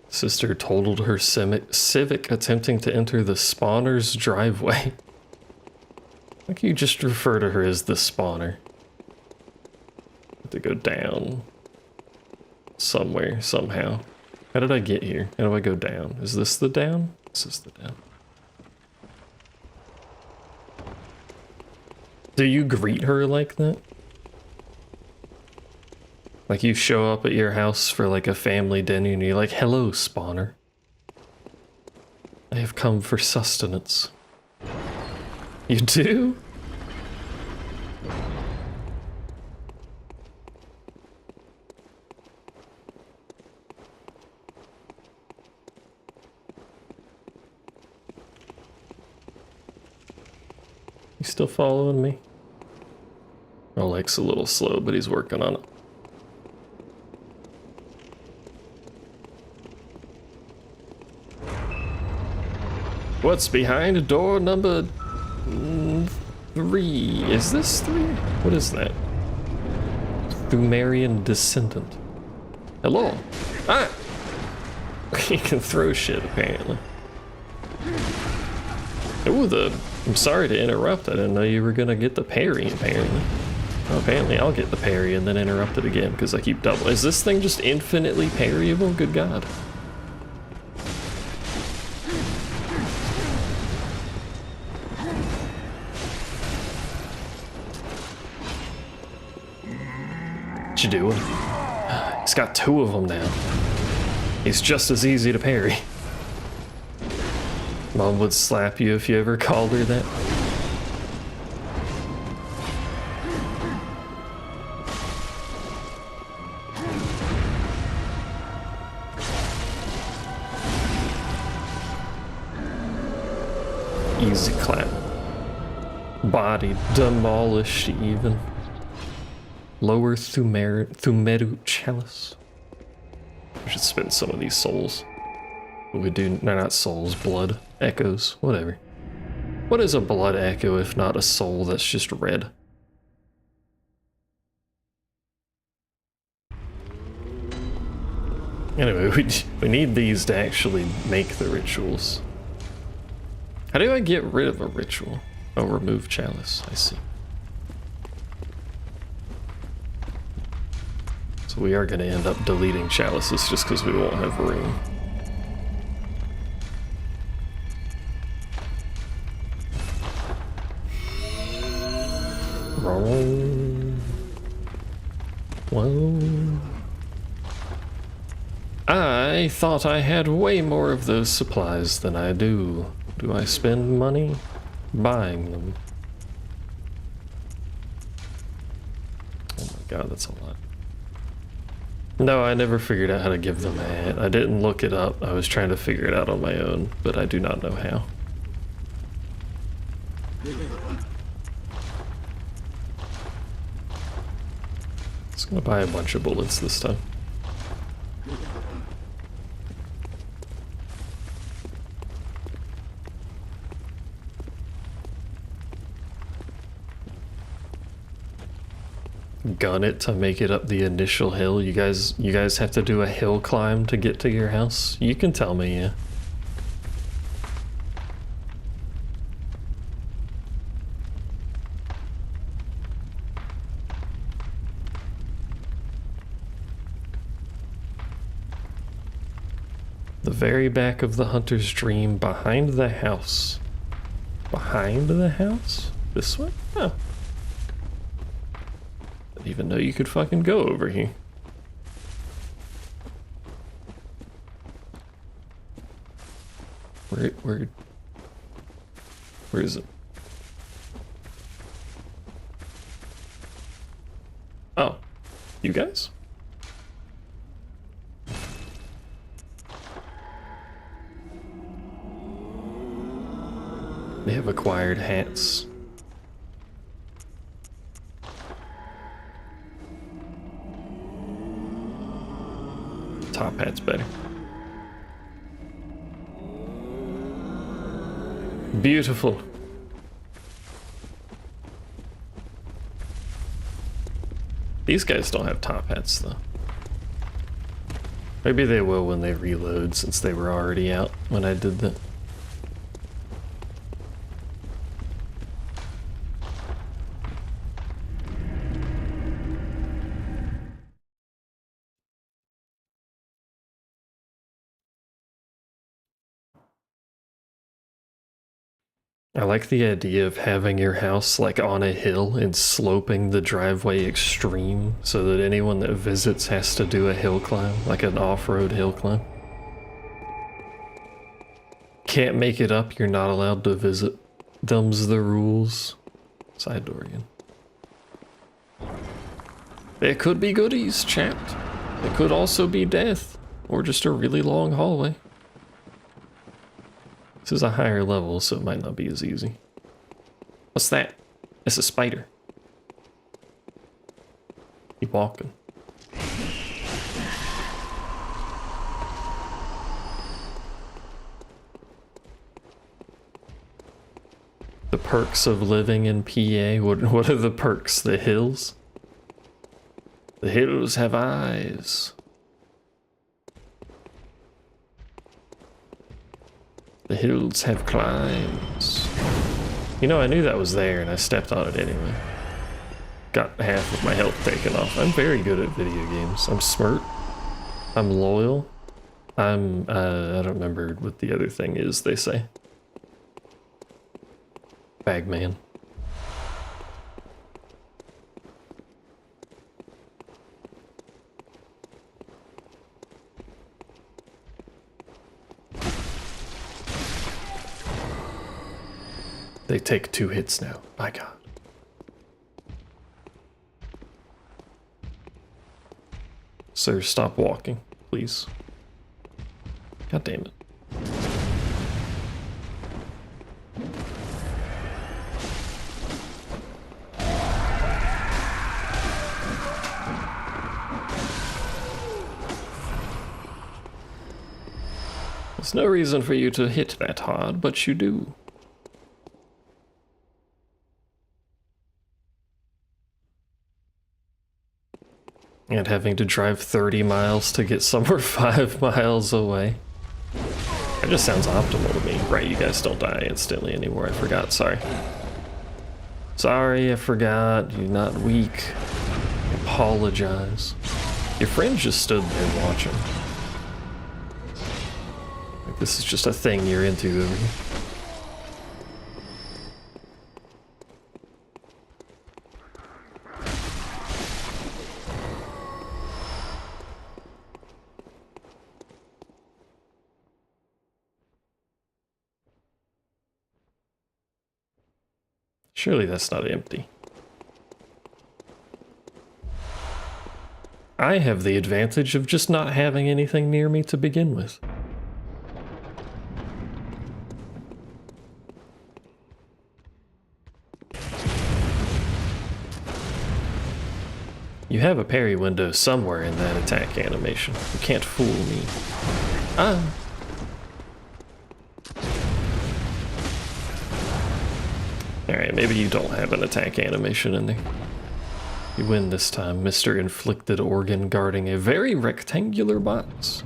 Sister totaled her Civic attempting to enter the spawner's driveway. Like you just refer to her as the spawner. To go down somewhere, somehow. How did I get here? How do I go down? Is this the down? This is the down. Do you greet her like that? Like you show up at your house for like a family dinner and you're like, hello, spawner. I have come for sustenance. You do? You still following me? Oleg's a little slow, but he's working on it. What's behind door number 3? Is this 3? What is that? Thumerian descendant. Hello. Ah! He can throw shit, apparently. Ooh, I'm sorry to interrupt. I didn't know you were gonna get the parry, apparently. Well, apparently I'll get the parry and then interrupt it again because I keep double. Is this thing just infinitely parryable? Good God. What you doing? He's got 2 of them now. He's just as easy to parry. Mom would slap you if you ever called her that. Easy clap. Body demolished even. Lower Thumeru Chalice. We should spend some of these souls. What we do, no, not souls, blood echoes, whatever. What is a blood echo if not a soul that's just red? Anyway, we need these to actually make the rituals. How do I get rid of a ritual? Oh, remove chalice, I see. So we are going to end up deleting chalices just because we won't have room. Whoa. I thought I had way more of those supplies than I do. Do I spend money buying them? Oh my God, that's a lot. No, I never figured out how to give them a hat. I didn't look it up. I was trying to figure it out on my own, but I do not know how. Just gonna buy a bunch of bullets this time. Gun it to make it up the initial hill. You guys have to do a hill climb to get to your house? You can tell me, yeah. The very back of the hunter's dream, behind the house. Behind the house? This way? Oh. Didn't even know you could fucking go over here. Where is it? Oh, you guys? They have acquired hats. top hat's better. Beautiful. These guys don't have top hats, though. Maybe they will when they reload, since they were already out when I did that. I like the idea of having your house like on a hill and sloping the driveway extreme so that anyone that visits has to do a hill climb, like an off-road hill climb. Can't make it up, you're not allowed to visit. Thumbs the rules. Side door again. There could be goodies, chat. It could also be death, or just a really long hallway. This is a higher level, so it might not be as easy. What's that? It's a spider. Keep walking. The perks of living in PA. What are the perks? The hills? The hills have eyes. The hills have climbs. You know, I knew that was there and I stepped on it anyway. Got half of my health taken off. I'm very good at video games. I'm smart. I'm loyal. I don't remember what the other thing is they say. Bagman. They take 2 hits now. My god. Sir, stop walking, please. God damn it. There's no reason for you to hit that hard, but you do. And having to drive 30 miles to get somewhere 5 miles away. That just sounds optimal to me. Right, you guys don't die instantly anymore. I forgot, sorry. Sorry, I forgot. You're not weak. I apologize. Your friend just stood there watching. Like, this is just a thing you're into over here. Surely that's not empty. I have the advantage of just not having anything near me to begin with. You have a parry window somewhere in that attack animation. You can't fool me. Ah. Alright, maybe you don't have an attack animation in there. You win this time, Mr. Inflicted Organ guarding a very rectangular box.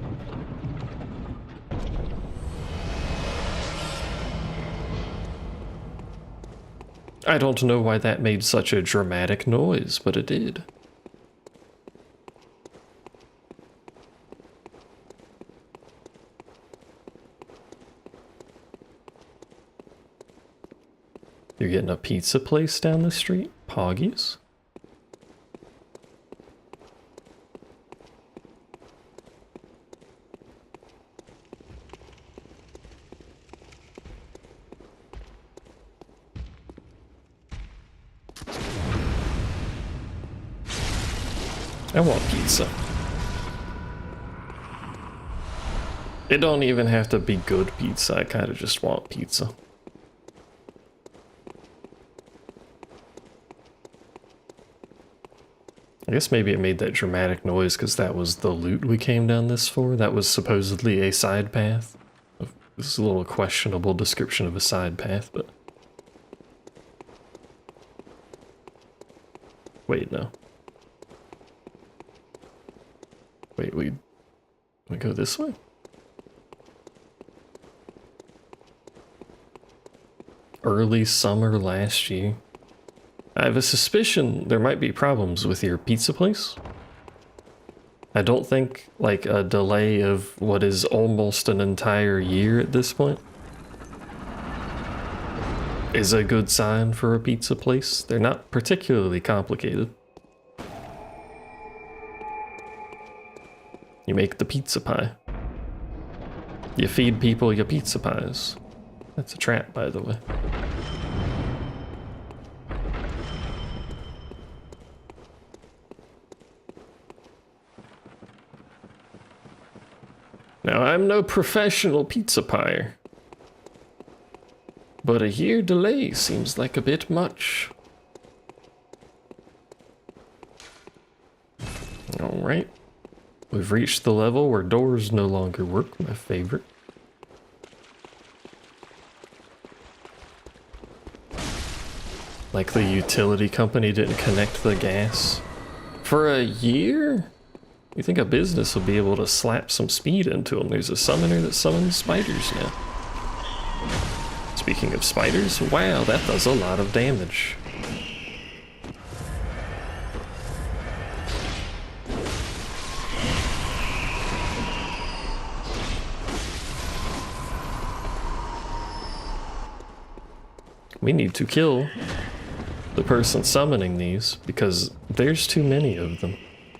I don't know why that made such a dramatic noise, but it did. You're getting a pizza place down the street? Poggies? I want pizza. It don't even have to be good pizza, I kinda just want pizza. I guess maybe it made that dramatic noise because that was the loot we came down this for. That was supposedly a side path. This is a little questionable description of a side path, but... Wait, no. Wait, we go this way? Early summer last year. I have a suspicion there might be problems with your pizza place. I don't think, like, a delay of what is almost an entire year at this point is a good sign for a pizza place. They're not particularly complicated. You make the pizza pie. You feed people your pizza pies. That's a trap, by the way. Now, I'm no professional pizza pie, but a year delay seems like a bit much. Alright. We've reached the level where doors no longer work, my favorite. Like the utility company didn't connect the gas. For a year? You think a business will be able to slap some speed into them? There's a summoner that summons spiders now. Speaking of spiders, wow, that does a lot of damage. We need to kill the person summoning these because there's too many of them.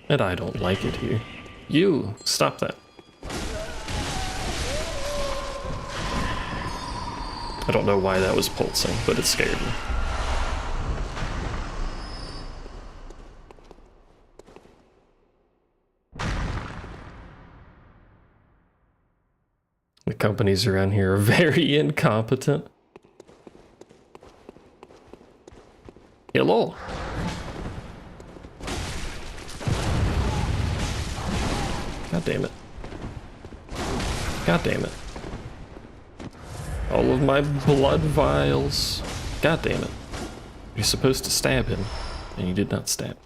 And I don't like it here. You, stop that. I don't know why that was pulsing, but it scared me. The companies around here are very incompetent. Hello. God damn it. God damn it. All of my blood vials. God damn it. You're supposed to stab him, and you did not stab.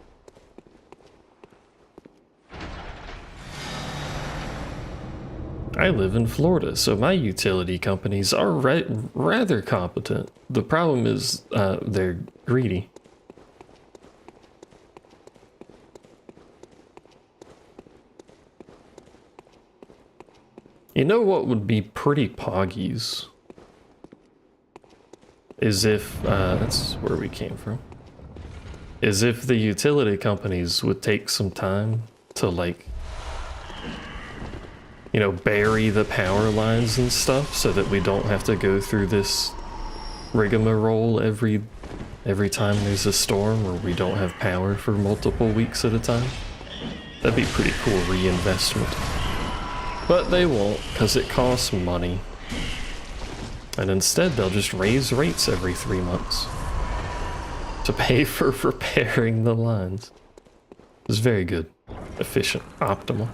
I live in Florida, so my utility companies are rather competent. The problem is they're greedy. You know what would be pretty poggies? Is if, that's where we came from. Is if the utility companies would take some time to, like, you know, bury the power lines and stuff so that we don't have to go through this rigmarole every time there's a storm or we don't have power for multiple weeks at a time. That'd be pretty cool reinvestment. But they won't, because it costs money. And instead they'll just raise rates every 3 months to pay for repairing the lines. It's very good, efficient, optimal.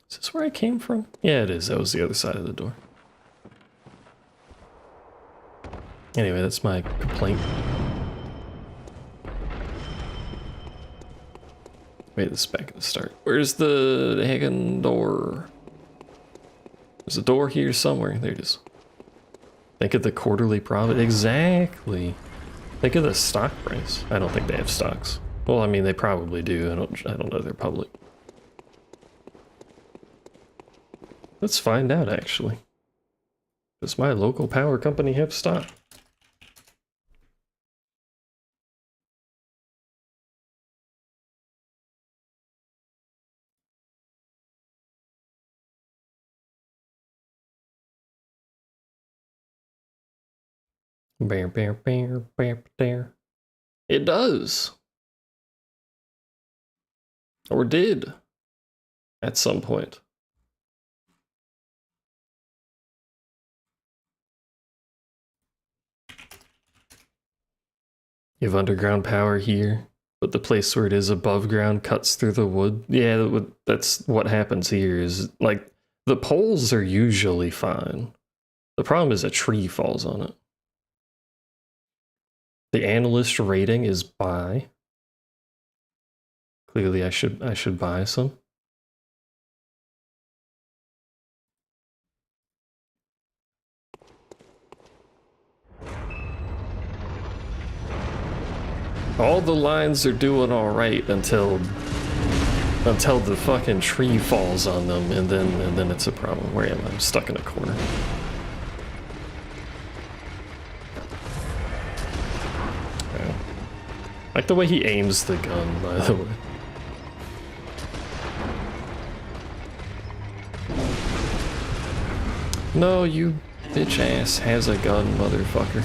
Is this where I came from? Yeah, it is. That was the other side of the door. Anyway, that's my complaint. Wait, this is back at the start. Where's the heckin' door? There's a door here somewhere. There it is. Think of the quarterly profit. Exactly. Think of the stock price. I don't think they have stocks. Well, I mean, they probably do. I don't know they're public. Let's find out, actually. Does my local power company have stock? Bear, bear, bear, bear, bear. It does. Or did. At some point. You have underground power here, but the place where it is above ground cuts through the wood. Yeah, that's what happens here is, like, the poles are usually fine. The problem is a tree falls on it. The analyst rating is buy. Clearly I should buy some. All the lines are doing alright until the fucking tree falls on them, and then it's a problem. Where am I? I'm stuck in a corner. Yeah. Like the way he aims the gun, by the way. No, you bitch ass has a gun, motherfucker.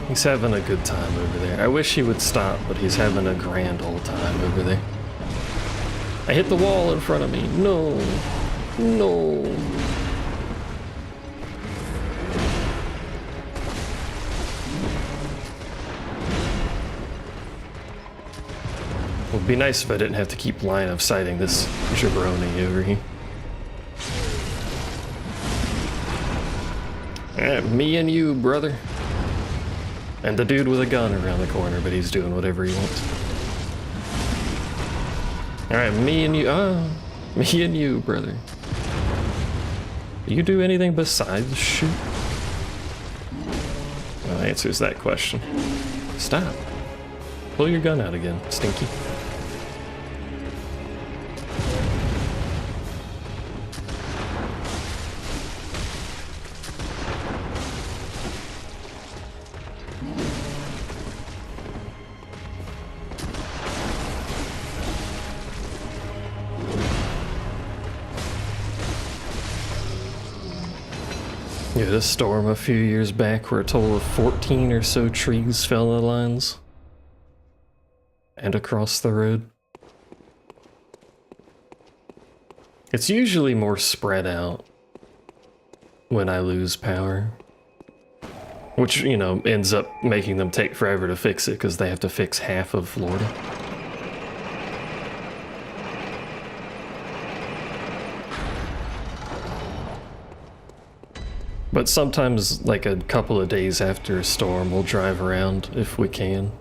He's having a good time over there. I wish he would stop, but he's having a grand old time over there. I hit the wall in front of me. No. No. It would be nice if I didn't have to keep line of sighting this jabroni over here. Me and you, brother. And the dude with a gun around the corner, but he's doing whatever he wants. Alright, me and you. Me and you, brother. Do you do anything besides shoot? Well, that answers that question. Stop. Pull your gun out again, Stinky. Yeah, this storm a few years back where a total of 14 or so trees fell on the lines and across the road. It's usually more spread out when I lose power, which, you know, ends up making them take forever to fix it because they have to fix half of Florida. But sometimes, like a couple of days after a storm, we'll drive around if we can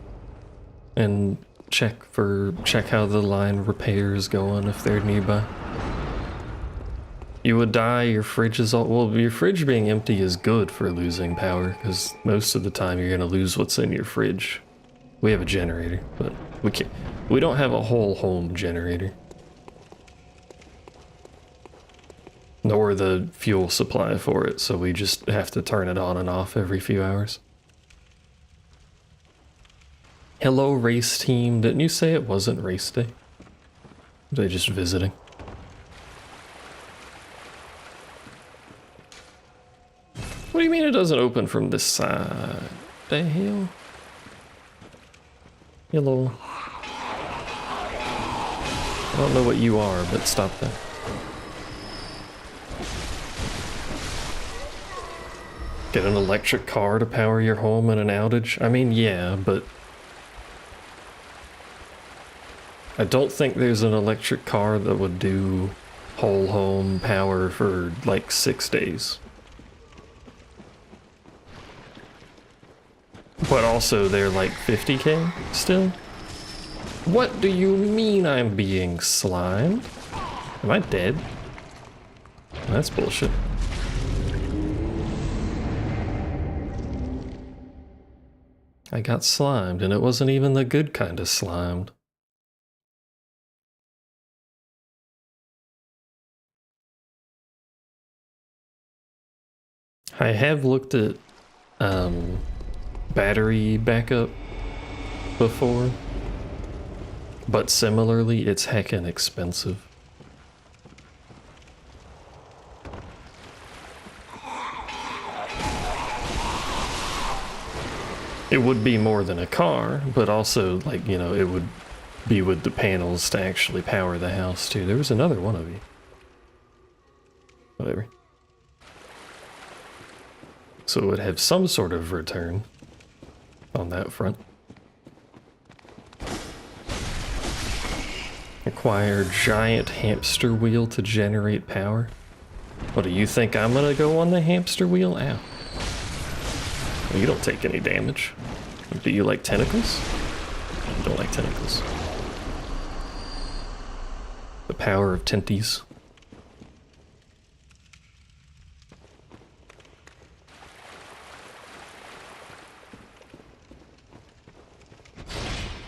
and check how the line repair is going if they're nearby. You would die, your fridge is all, well, your fridge being empty is good for losing power because most of the time you're gonna lose what's in your fridge. We have a generator, but we don't have a whole home generator. Nor the fuel supply for it, so we just have to turn it on and off every few hours. Hello, race team. Didn't you say it wasn't race day? Were they just visiting? What do you mean it doesn't open from this side? The hell? Hello. I don't know what you are, but stop that. Get an electric car to power your home in an outage? I mean, yeah, but I don't think there's an electric car that would do whole home power for like 6 days. But also they're like 50k still? What do you mean I'm being slimed? Am I dead? That's bullshit. I got slimed, and it wasn't even the good kind of slimed. I have looked at battery backup before, but similarly, it's heckin' expensive. It would be more than a car, but also, like, you know, it would be with the panels to actually power the house, too. There was another one of you. Whatever. So it would have some sort of return on that front. Acquire giant hamster wheel to generate power. What, do you think I'm gonna go on the hamster wheel? Ow. Well, you don't take any damage. Do you like tentacles? I don't like tentacles. The power of tenties.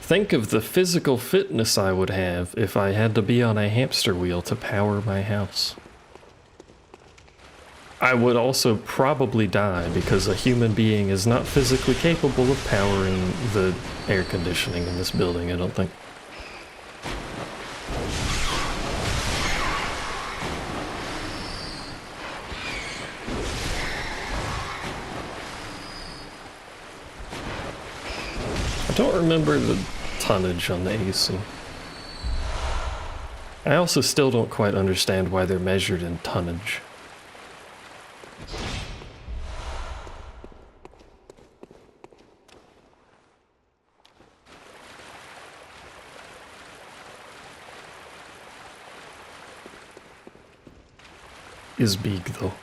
Think of the physical fitness I would have if I had to be on a hamster wheel to power my house. I would also probably die because a human being is not physically capable of powering the air conditioning in this building, I don't think. I don't remember the tonnage on the AC. I also still don't quite understand why they're measured in tonnage. Is big though.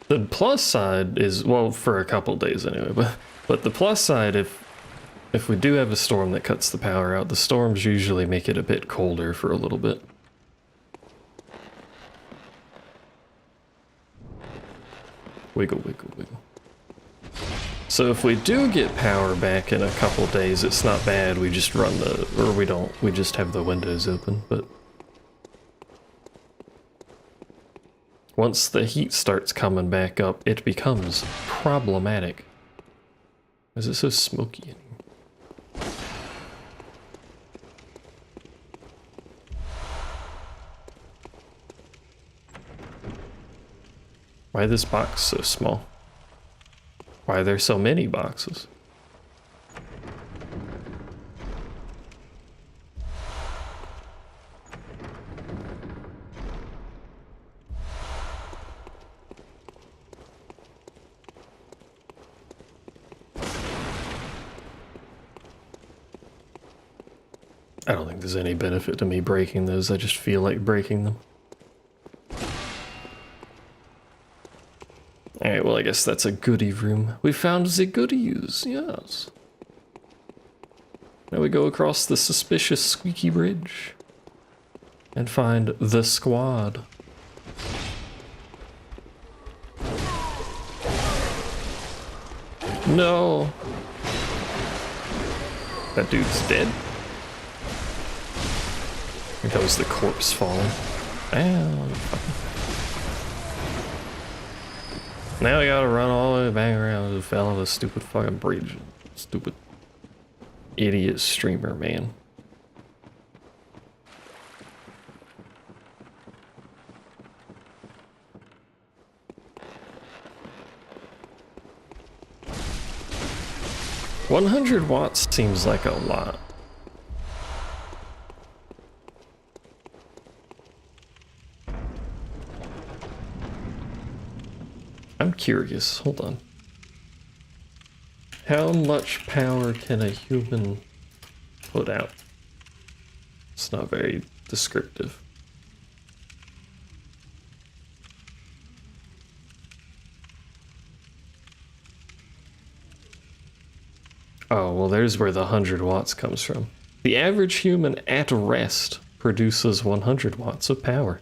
The plus side is, well, for a couple days anyway, but the plus side, if we do have a storm that cuts the power out, the storms usually make it a bit colder for a little bit. Wiggle, wiggle, wiggle. So if we do get power back in a couple days, it's not bad. We just run the, or we don't, we just have the windows open, but once the heat starts coming back up, it becomes problematic. Why is it so smoky in here? Why is this box so small? Why are there so many boxes? I don't think there's any benefit to me breaking those, I just feel like breaking them. Alright, well I guess that's a goodie room. We found the goodies, yes. Now we go across the suspicious squeaky bridge and find the squad. No! That dude's dead? I think that was the corpse falling. Ow. Now we gotta run all the way back around and fell on the stupid fucking bridge. Stupid idiot streamer, man. $100 seems like a lot. I'm curious, hold on. How much power can a human put out? It's not very descriptive. Oh, well there's where the 100 watts comes from. The average human at rest produces 100 watts of power.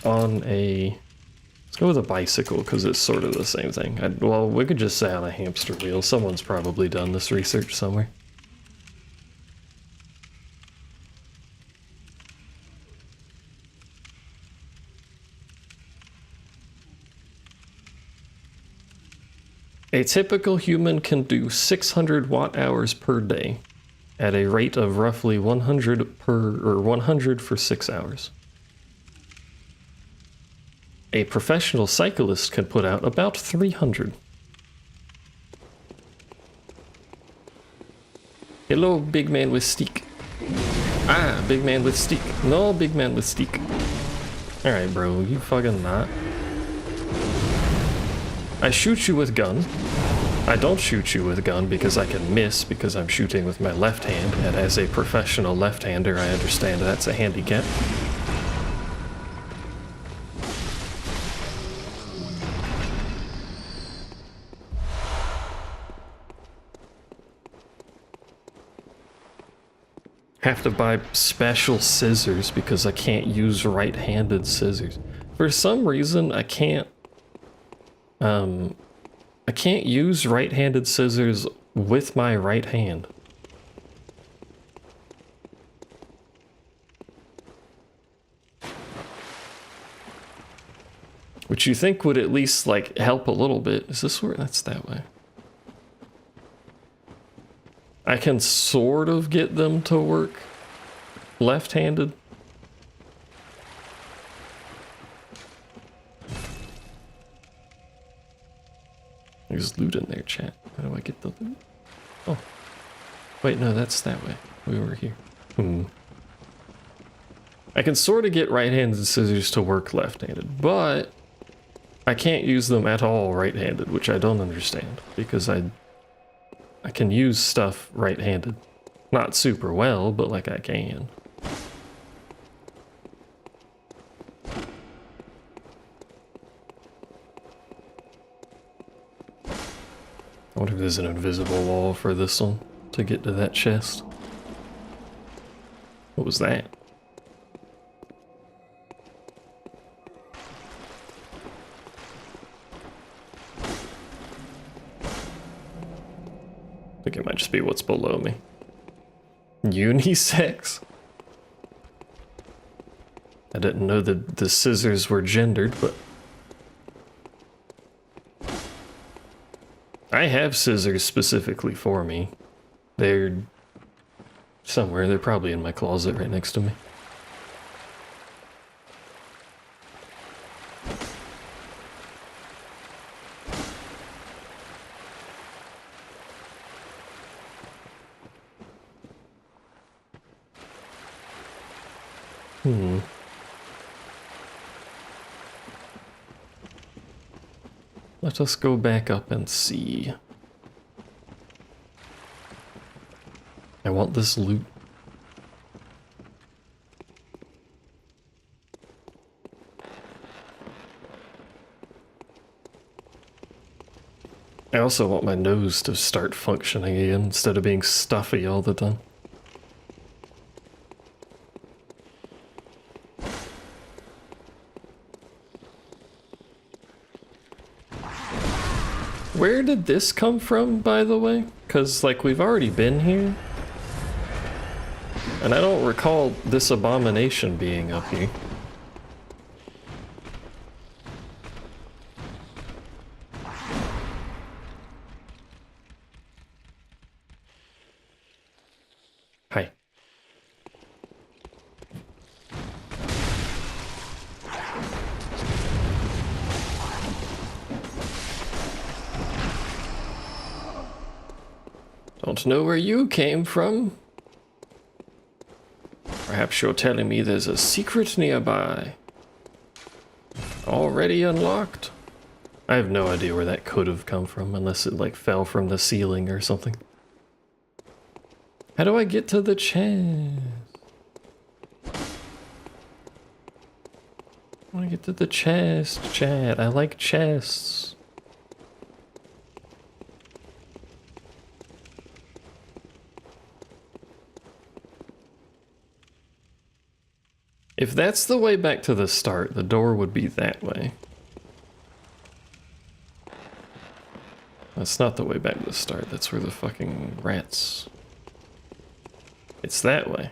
On a, let's go with a bicycle because it's sort of the same thing. Well, we could just say on a hamster wheel. Someone's probably done this research somewhere. A typical human can do 600 watt hours per day at a rate of roughly 100 for 6 hours. a professional cyclist can put out about 300. Hello, big man with stick. Ah, big man with stick. No, big man with stick. Alright, bro, you fucking not. I shoot you with gun. I don't shoot you with gun because I can miss because I'm shooting with my left hand, and as a professional left-hander, I understand that's a handicap. Have to buy special scissors because I can't use right-handed scissors. For some reason, I can't use right-handed scissors with my right hand. Which you think would at least, like, help a little bit. Is this where? That's that way. I can sort of get them to work left-handed. There's loot in there, chat. How do I get the loot? Oh. Wait, no, that's that way. We were here. I can sort of get right-handed scissors to work left-handed, but I can't use them at all right-handed, which I don't understand, because I can use stuff right-handed. Not super well, but like I can. I wonder if there's an invisible wall for this one to get to that chest. What was that? I think it might just be what's below me. Unisex? I didn't know that the scissors were gendered, but I have scissors specifically for me. They're somewhere. They're probably in my closet right next to me. Let us go back up and see. I want this loot. I also want my nose to start functioning again instead of being stuffy all the time. Where did this come from, by the way? Because, like, we've already been here. And I don't recall this abomination being up here. Hi. Don't know where you came from. Perhaps you're telling me there's a secret nearby. Already unlocked? I have no idea where that could have come from, unless it like fell from the ceiling or something. How do I get to the chest? I want to get to the chest, Chad. I like chests. If that's the way back to the start, the door would be that way. That's not the way back to the start. That's where the fucking rats... It's that way.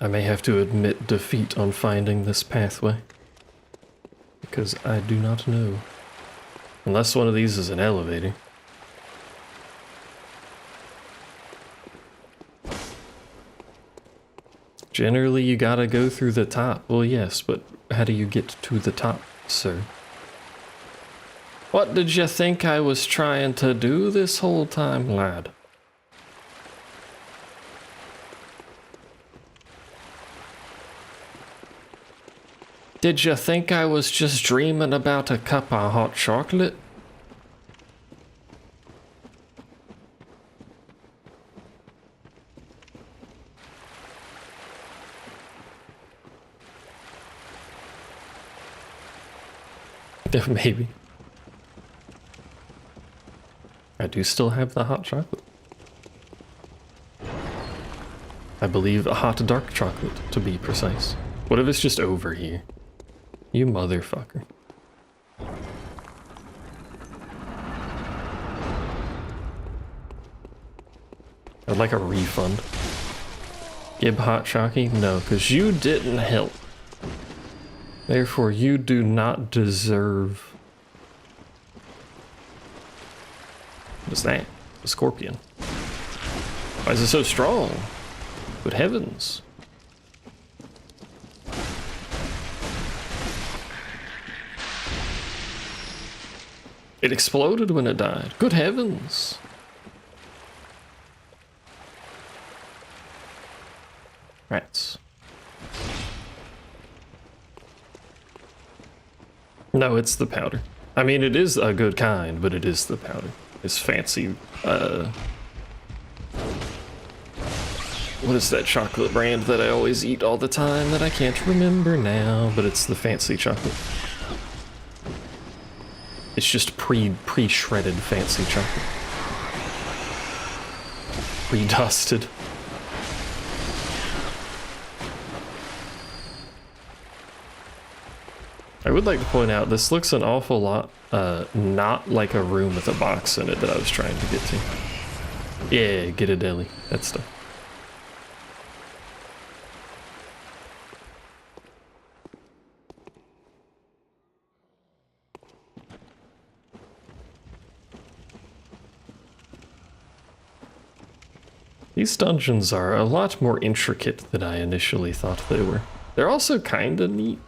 I may have to admit defeat on finding this pathway. Because I do not know. Unless one of these is an elevator. Generally, you gotta go through the top. Well, yes, but how do you get to the top, sir? What did you think I was trying to do this whole time, lad? Did you think I was just dreaming about a cup of hot chocolate? Maybe. I do still have the hot chocolate. I believe a hot dark chocolate, to be precise. What if it's just over here? You motherfucker. I'd like a refund. Gib hot chocky? No, because you didn't help. Therefore, you do not deserve... What is that? A scorpion. Why is it so strong? Good heavens. It exploded when it died. Good heavens. Rats. No, it's the powder. I mean, it is a good kind, but it is the powder. It's fancy, what is that chocolate brand that I always eat all the time that I can't remember now, but it's the fancy chocolate. It's just pre-shredded fancy chocolate. Pre-dusted. I would like to point out, this looks an awful lot not like a room with a box in it that I was trying to get to. Yeah, get a deli, that stuff. These dungeons are a lot more intricate than I initially thought they were. They're also kinda neat.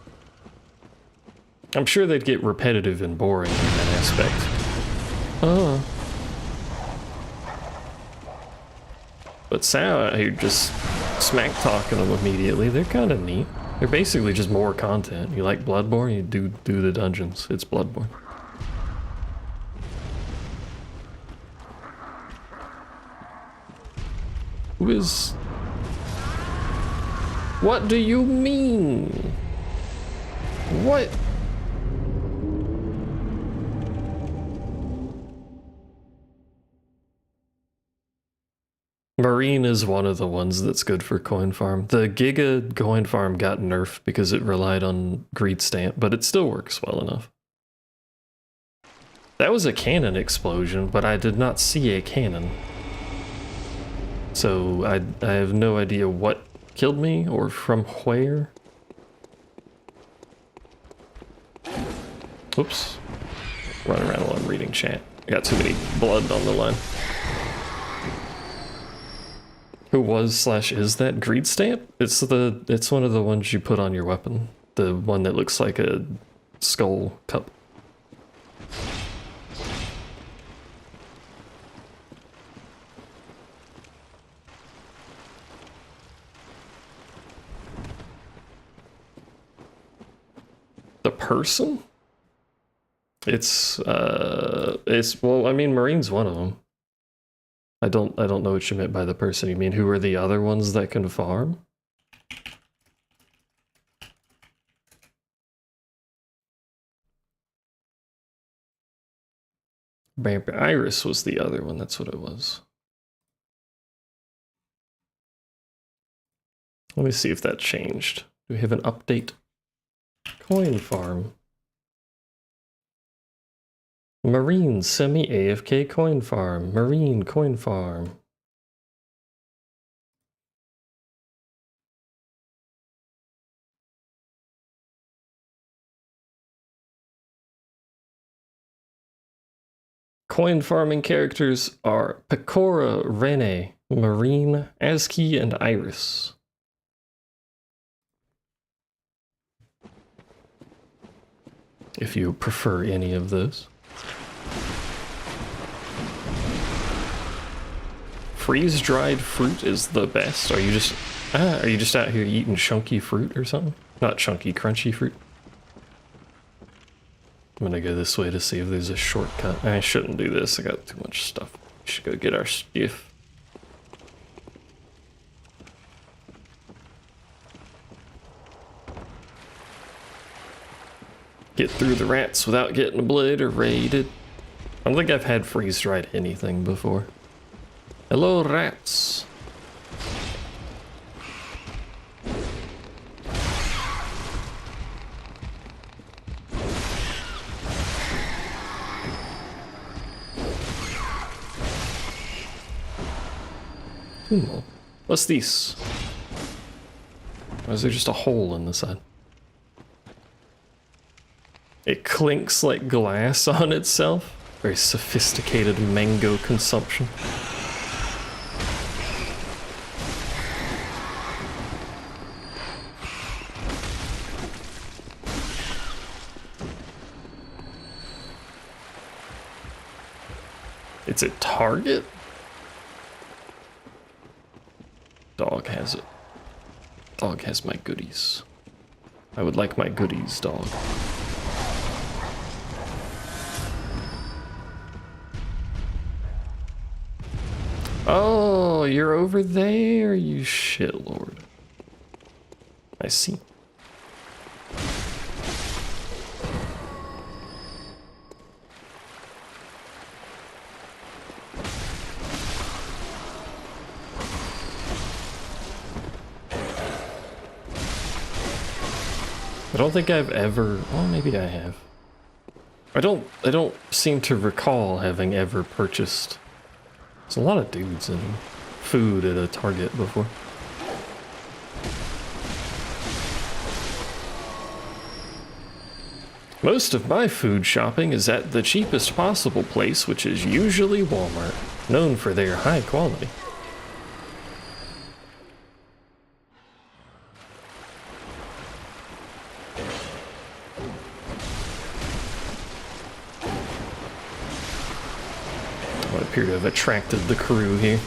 I'm sure they'd get repetitive and boring in that aspect. Oh. But Sal out here just smack talking them immediately. They're kind of neat. They're basically just more content. You like Bloodborne, you do the dungeons. It's Bloodborne. Who is... What do you mean? What? Marine is one of the ones that's good for coin farm. The Giga coin farm got nerfed because it relied on greed stamp, but it still works well enough. That was a cannon explosion, but I did not see a cannon. So I have no idea what killed me or from where. Oops. Running around while I'm reading chat. I got too many blood on the line. Who was / is that greed stamp? It's one of the ones you put on your weapon. The one that looks like a skull cup. The person? It's well, I mean, Marine's one of them. I don't know what you meant by the person. You mean who are the other ones that can farm? Iris was the other one, that's what it was. Let me see if that changed. Do we have an update? Coin farm. Marine semi-AFK coin farm. Marine coin farm. Coin farming characters are Pecora, Rene, Marine, Aski, and Iris. if you prefer any of those. Freeze-dried fruit is the best. Are you just out here eating chunky fruit or something? Not chunky, crunchy fruit. I'm gonna go this way to see if there's a shortcut. I shouldn't do this, I got too much stuff. We should go get our stuff. Get through the rats without getting obliterated. I don't think I've had freeze-dried anything before. Hello, rats. What's this? Or is there just a hole in the side? It clinks like glass on itself. Very sophisticated mango consumption. It's a target? Dog has it. Dog has my goodies. I would like my goodies, dog. Oh, you're over there, you shitlord. I see. I don't think I've ever, well, maybe I have. I don't seem to recall having ever purchased. There's a lot of dudes and food at a Target before. Most of my food shopping is at the cheapest possible place, which is usually Walmart, known for their high quality. Appear to have attracted the crew here.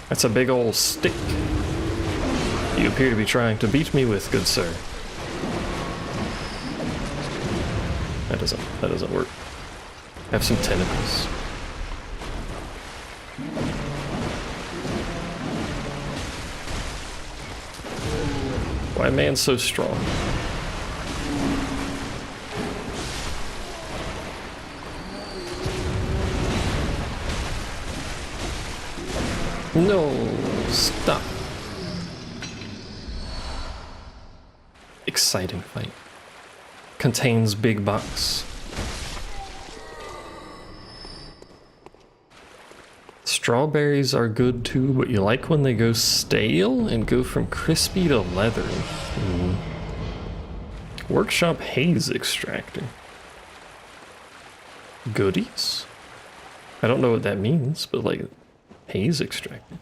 That's a big old stick. You appear to be trying to beat me with, good sir. That doesn't work. Have some tentacles. Why man so strong? No, stop. Exciting fight. Contains big box. Strawberries are good too, but you like when they go stale and go from crispy to leathery. Workshop haze extractor. Goodies? I don't know what that means, but like haze extractor.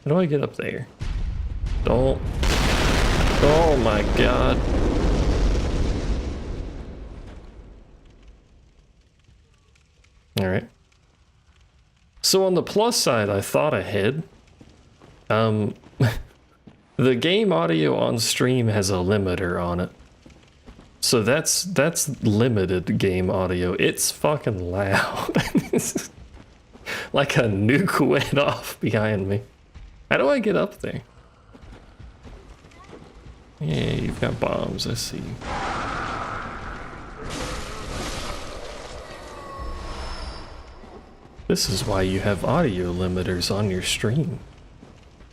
How do I get up there? Don't. Oh my god. Alright. So on the plus side, I thought ahead. The game audio on stream has a limiter on it. So that's limited game audio. It's fucking loud. Like a nuke went off behind me. How do I get up there? Yeah, you've got bombs, I see. This is why you have audio limiters on your stream.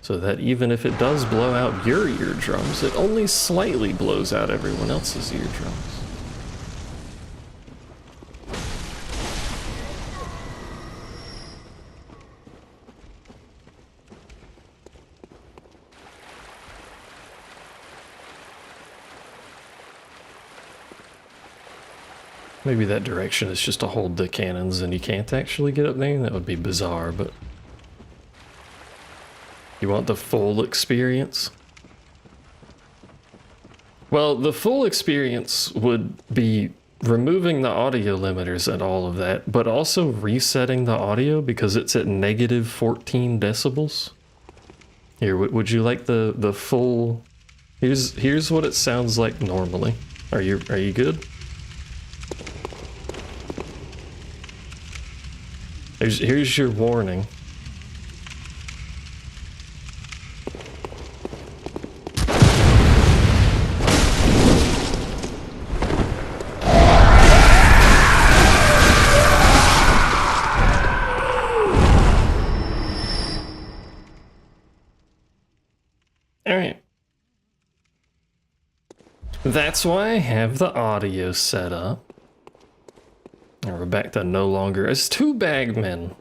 So that even if it does blow out your eardrums, it only slightly blows out everyone else's eardrums. Maybe that direction is just to hold the cannons and you can't actually get up there? That would be bizarre, but... You want the full experience? Well, the full experience would be removing the audio limiters and all of that, but also resetting the audio because it's at negative 14 decibels. Here, would you like the full? Here's what it sounds like normally. Are you good? Here's your warning. Alright. That's why I have the audio set up. And we're back to no longer as two bagmen.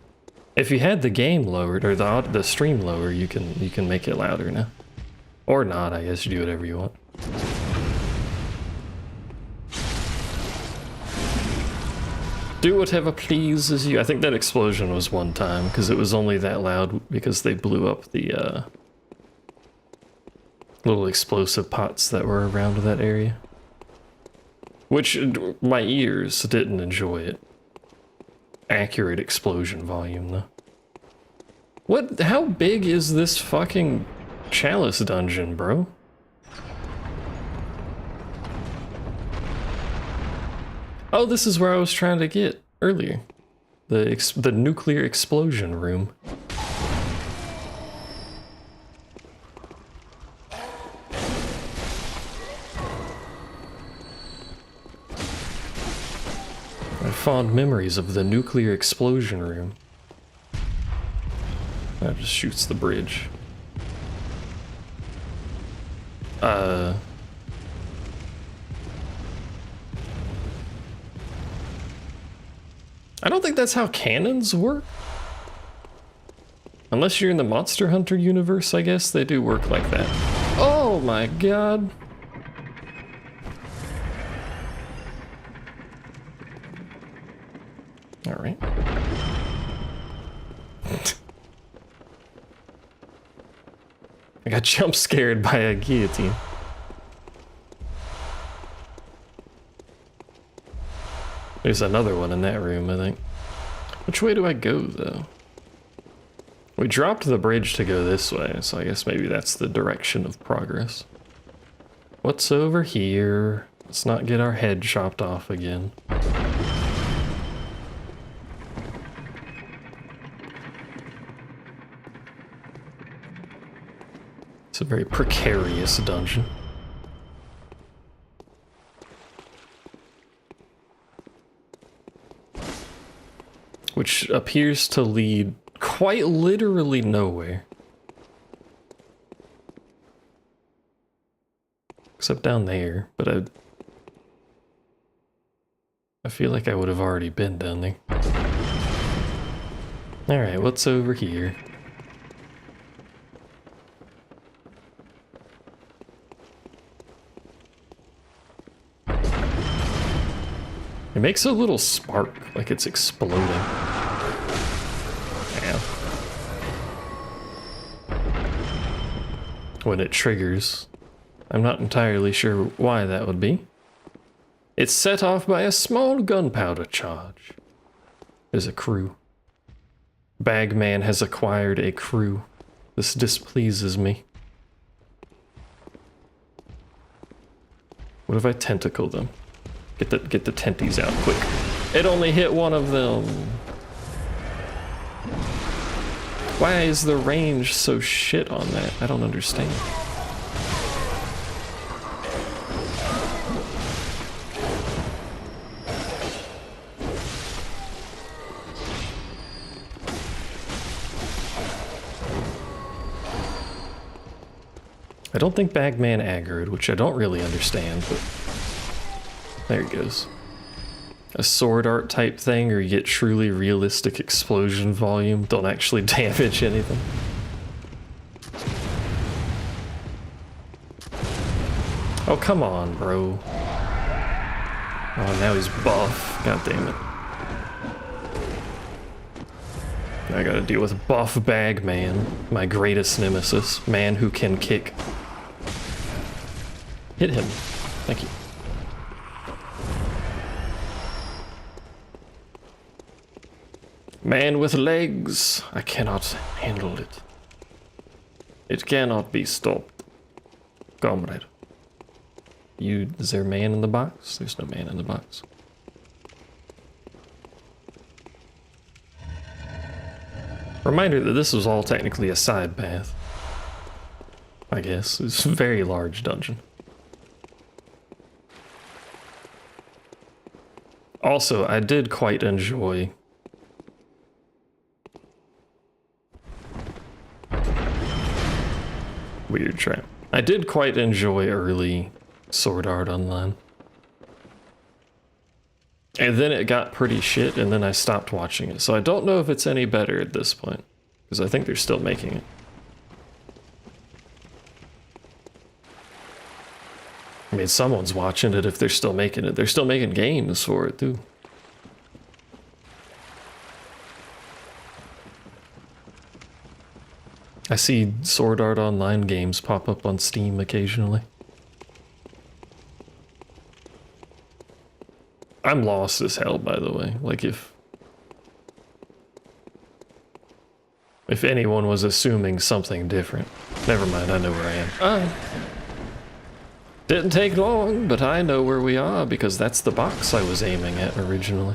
If you had the game lowered or the stream lower, you can make it louder now. Or not, I guess you do whatever you want. Do whatever pleases you. I think that explosion was one time because it was only that loud because they blew up the little explosive pots that were around that area. Which my ears didn't enjoy it. Accurate explosion volume though. What? How big is this fucking Chalice dungeon, bro? Oh, this is where I was trying to get earlier. The nuclear explosion room. Fond memories of the nuclear explosion room. That just shoots the bridge. I don't think that's how cannons work. Unless you're in the Monster Hunter universe, I guess they do work like that. Oh my god. All right. I got jump scared by a guillotine. There's another one in that room, I think. Which way do I go, though? We dropped the bridge to go this way, so I guess maybe that's the direction of progress. What's over here? Let's not get our head chopped off again. It's a very precarious dungeon. Which appears to lead quite literally nowhere. Except down there, but I feel like I would have already been down there. Alright, what's over here? It makes a little spark, like it's exploding. Yeah. When it triggers. I'm not entirely sure why that would be. It's set off by a small gunpowder charge. There's a crew. Bagman has acquired a crew. This displeases me. What if I tentacle them? Get the tenties out quick. It only hit one of them. Why is the range so shit on that? I don't understand. I don't think Bagman aggroed, which I don't really understand, but there it goes. A sword art type thing, or you get truly realistic explosion volume, don't actually damage anything. Oh, come on, bro. Oh, now he's buff. God damn it. I gotta deal with Buff Bagman, my greatest nemesis. Man who can kick. Hit him. Thank you. Man with legs. I cannot handle it. It cannot be stopped. Comrade. Is there a man in the box? There's no man in the box. Reminder that this was all technically a side path. I guess. It's a very large dungeon. Also, I did quite enjoy weird trap. I did quite enjoy early Sword Art Online. And then it got pretty shit, and then I stopped watching it. So I don't know if it's any better at this point, because I think they're still making it. I mean, someone's watching it if they're still making it. They're still making games for it, too. I see Sword Art Online games pop up on Steam occasionally. I'm lost as hell, by the way. Like, if anyone was assuming something different. Never mind, I know where I am. Didn't take long, but I know where we are because that's the box I was aiming at originally.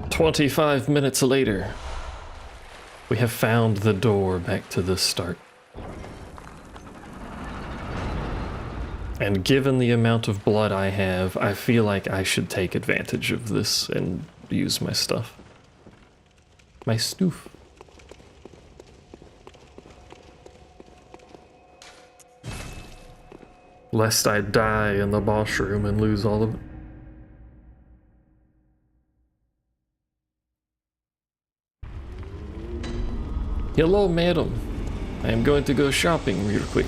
"25 minutes later, we have found the door back to the start. And given the amount of blood I have, I feel like I should take advantage of this and use my stuff. My stoof. Lest I die in the boss room and lose all of it. Hello, madam. I am going to go shopping real quick.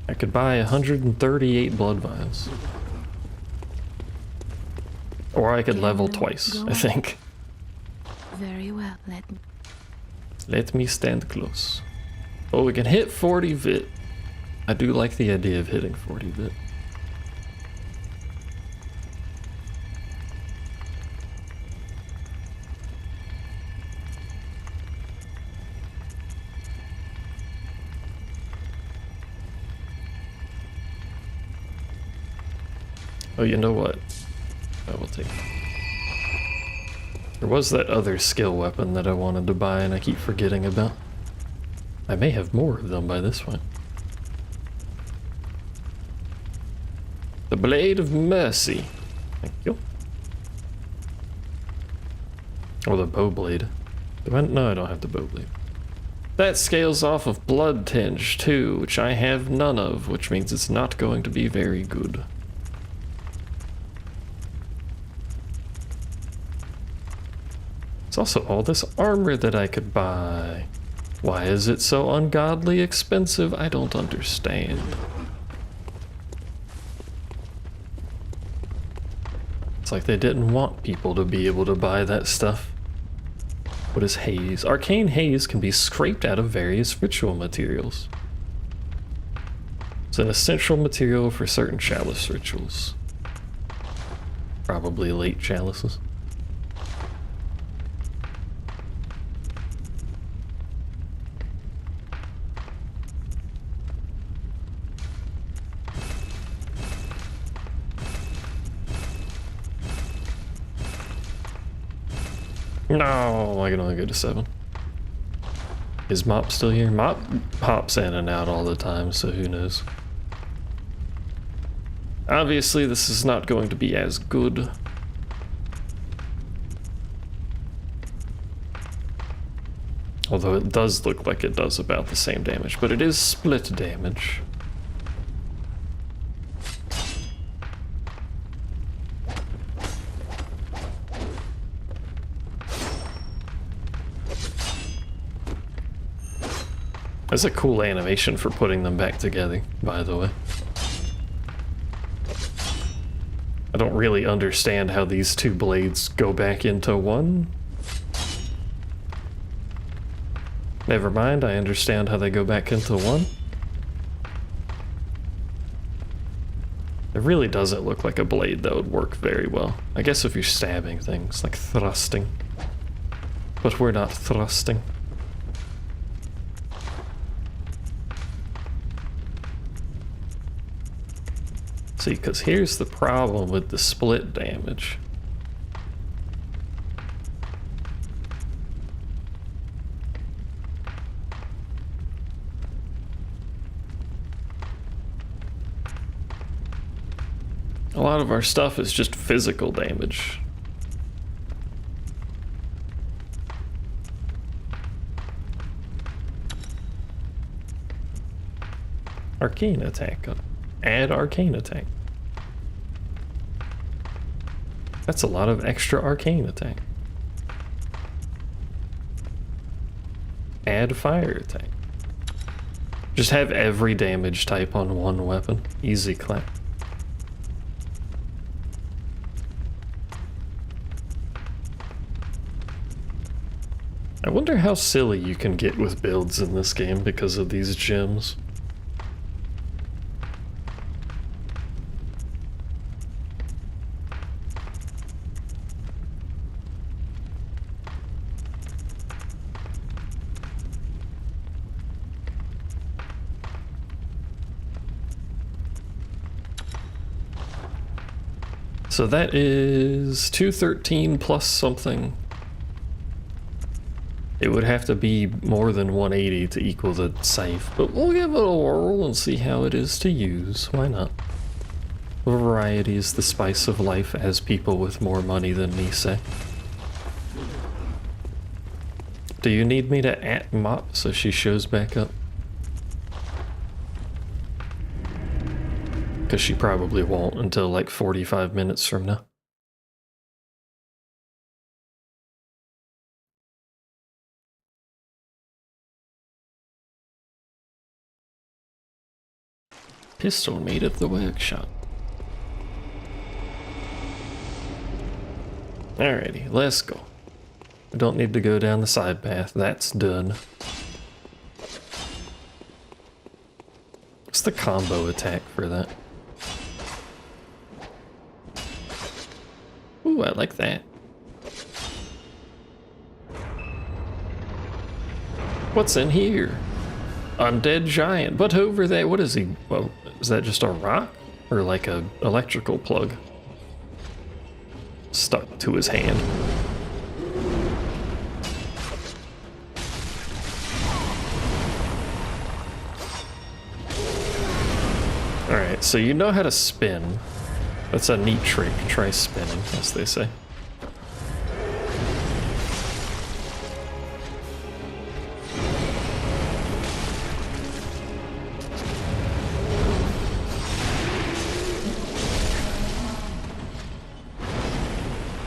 I could buy 138 blood vials. Or I could level twice, I think. Very well, Let me stand close. Oh, we can hit 40 vit. I do like the idea of hitting 40 vit. Oh, you know what? I will take it. There was that other skill weapon that I wanted to buy and I keep forgetting about. I may have more of them by this point. The Blade of Mercy. Thank you. Or the bow blade. No, I don't have the bow blade. That scales off of Blood Tinge too, which I have none of, which means it's not going to be very good. There's also all this armor that I could buy. Why is it so ungodly expensive? I don't understand. It's like they didn't want people to be able to buy that stuff. What is haze? Arcane haze can be scraped out of various ritual materials. It's an essential material for certain chalice rituals. Probably late chalices. No, I can only go to 7. Is Mop still here? Mop pops in and out all the time, so who knows. Obviously, this is not going to be as good. Although it does look like it does about the same damage, but it is split damage. That's a cool animation for putting them back together, by the way. I don't really understand how these two blades go back into one. Never mind, I understand how they go back into one. It really doesn't look like a blade that would work very well. I guess if you're stabbing things, like thrusting. But we're not thrusting. See, because here's the problem with the split damage. A lot of our stuff is just physical damage. Arcane attack. Add arcane attack. That's a lot of extra arcane attack. Add fire attack. Just have every damage type on one weapon. Easy clap. I wonder how silly you can get with builds in this game because of these gems. So that is 213 plus something. It would have to be more than 180 to equal the safe, but we'll give it a whirl and see how it is to use. Why not? Variety is the spice of life, as people with more money than me say. Do you need me to @mop so she shows back up? Because she probably won't until like 45 minutes from now. Pistol made at the workshop. Alrighty, let's go. We don't need to go down the side path, that's done. What's the combo attack for that? Ooh, I like that. What's in here? Undead giant, but over there, what is he? Well, is that just a rock? Or like a electrical plug? Stuck to his hand. Alright, so you know how to spin. That's a neat trick. Try spinning, as they say.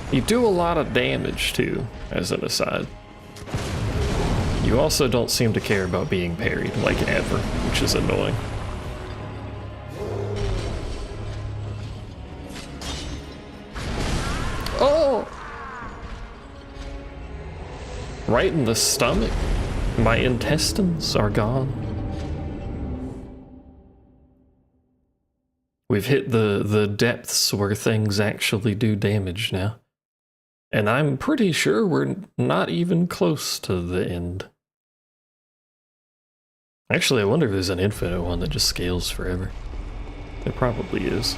You do a lot of damage too, as an aside. You also don't seem to care about being parried, like ever, which is annoying. Oh! Right in the stomach. My intestines are gone. We've hit the depths where things actually do damage now. And I'm pretty sure we're not even close to the end. Actually, I wonder if there's an infinite one that just scales forever. There probably is.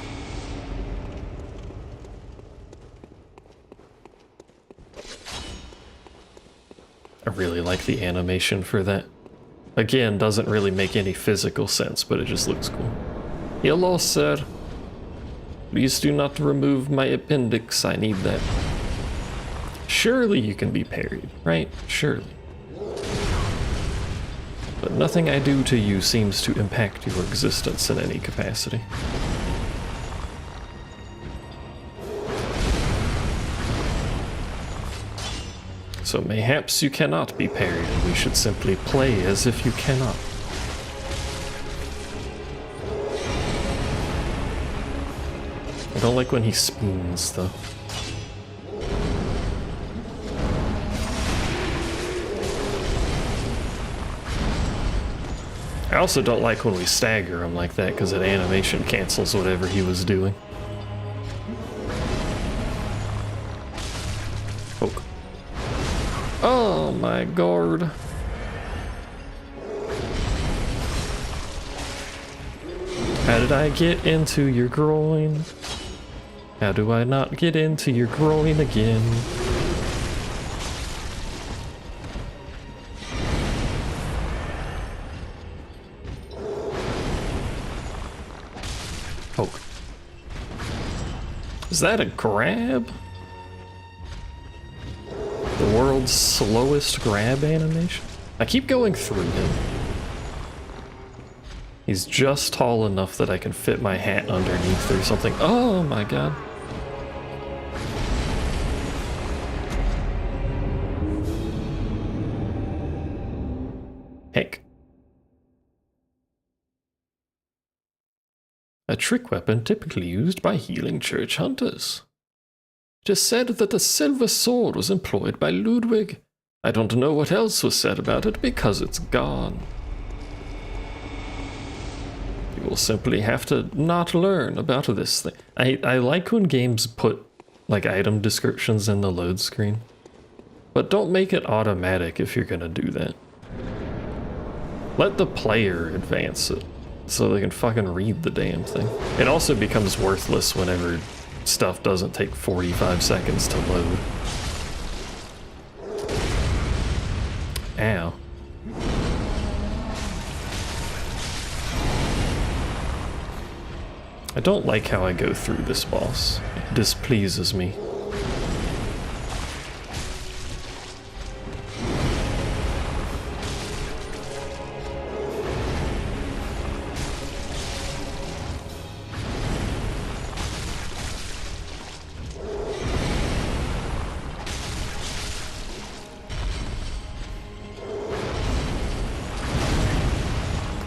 I really like the animation for that. Again, doesn't really make any physical sense, but it just looks cool. Hello, sir. Please do not remove my appendix. I need that. Surely you can be parried, right? Surely. But nothing I do to you seems to impact your existence in any capacity. So mayhaps you cannot be parried, and we should simply play as if you cannot. I don't like when he spins, though. I also don't like when we stagger him like that, because that animation cancels whatever he was doing. Poke. Oh my god. How did I get into your groin? How do I not get into your groin again? Poke. Is that a grab? The world's slowest grab animation? I keep going through him. He's just tall enough that I can fit my hat underneath or something. Oh my god. Heck. A trick weapon typically used by healing church hunters. It is said that a silver sword was employed by Ludwig. I don't know what else was said about it because it's gone. You will simply have to not learn about this thing. I like when games put like item descriptions in the load screen, but don't make it automatic if you're gonna do that. Let the player advance it so they can fucking read the damn thing. It also becomes worthless whenever stuff doesn't take 45 seconds to load. Ow. I don't like how I go through this boss. It displeases me.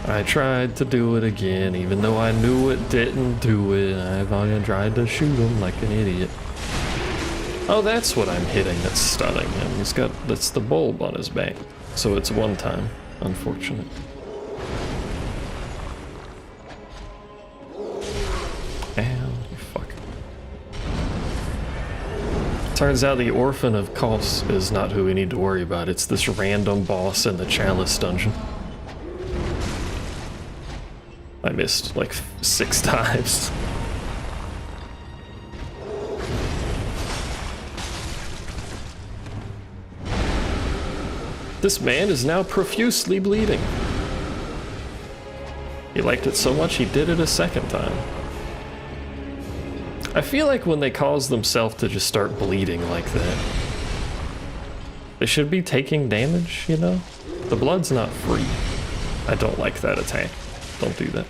I tried to do it again, even though I knew it didn't do it. I fucking tried to shoot him like an idiot. Oh, that's what I'm hitting that's stunning him. That's the bulb on his back. So it's one time. Unfortunate. Ow, you fuck. Turns out the Orphan of Kos is not who we need to worry about. It's this random boss in the Chalice dungeon. I missed like 6 times. This man is now profusely bleeding. He liked it so much he did it a second time. I feel like when they cause themselves to just start bleeding like that, they should be taking damage, you know? The blood's not free. I don't like that attack. Don't do that.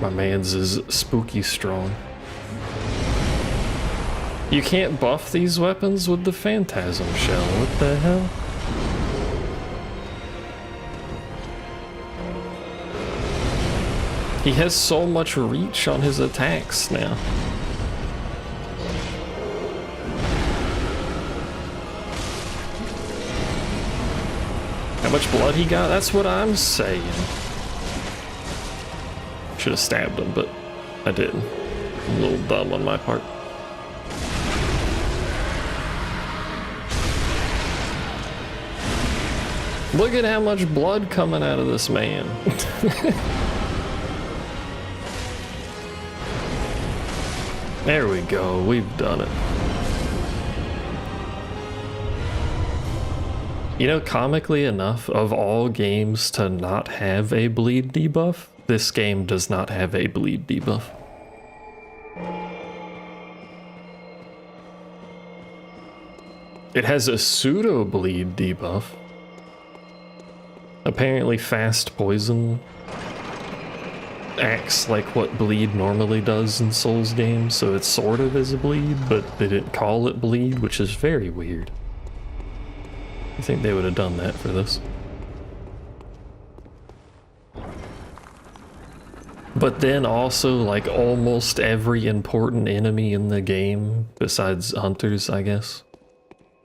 My man's is spooky strong. You can't buff these weapons with the Phantasm Shell. What the hell? He has so much reach on his attacks now. How much blood he got? That's what I'm saying. Should have stabbed him, but I didn't. A little dumb on my part. Look at how much blood coming out of this man. There we go, we've done it. You know, comically enough, of all games to not have a bleed debuff, this game does not have a bleed debuff. It has a pseudo bleed debuff. Apparently fast poison acts like what bleed normally does in Souls games, so it sort of is a bleed, but they didn't call it bleed, which is very weird. I think they would have done that for this. But then also, like, almost every important enemy in the game, besides hunters, I guess,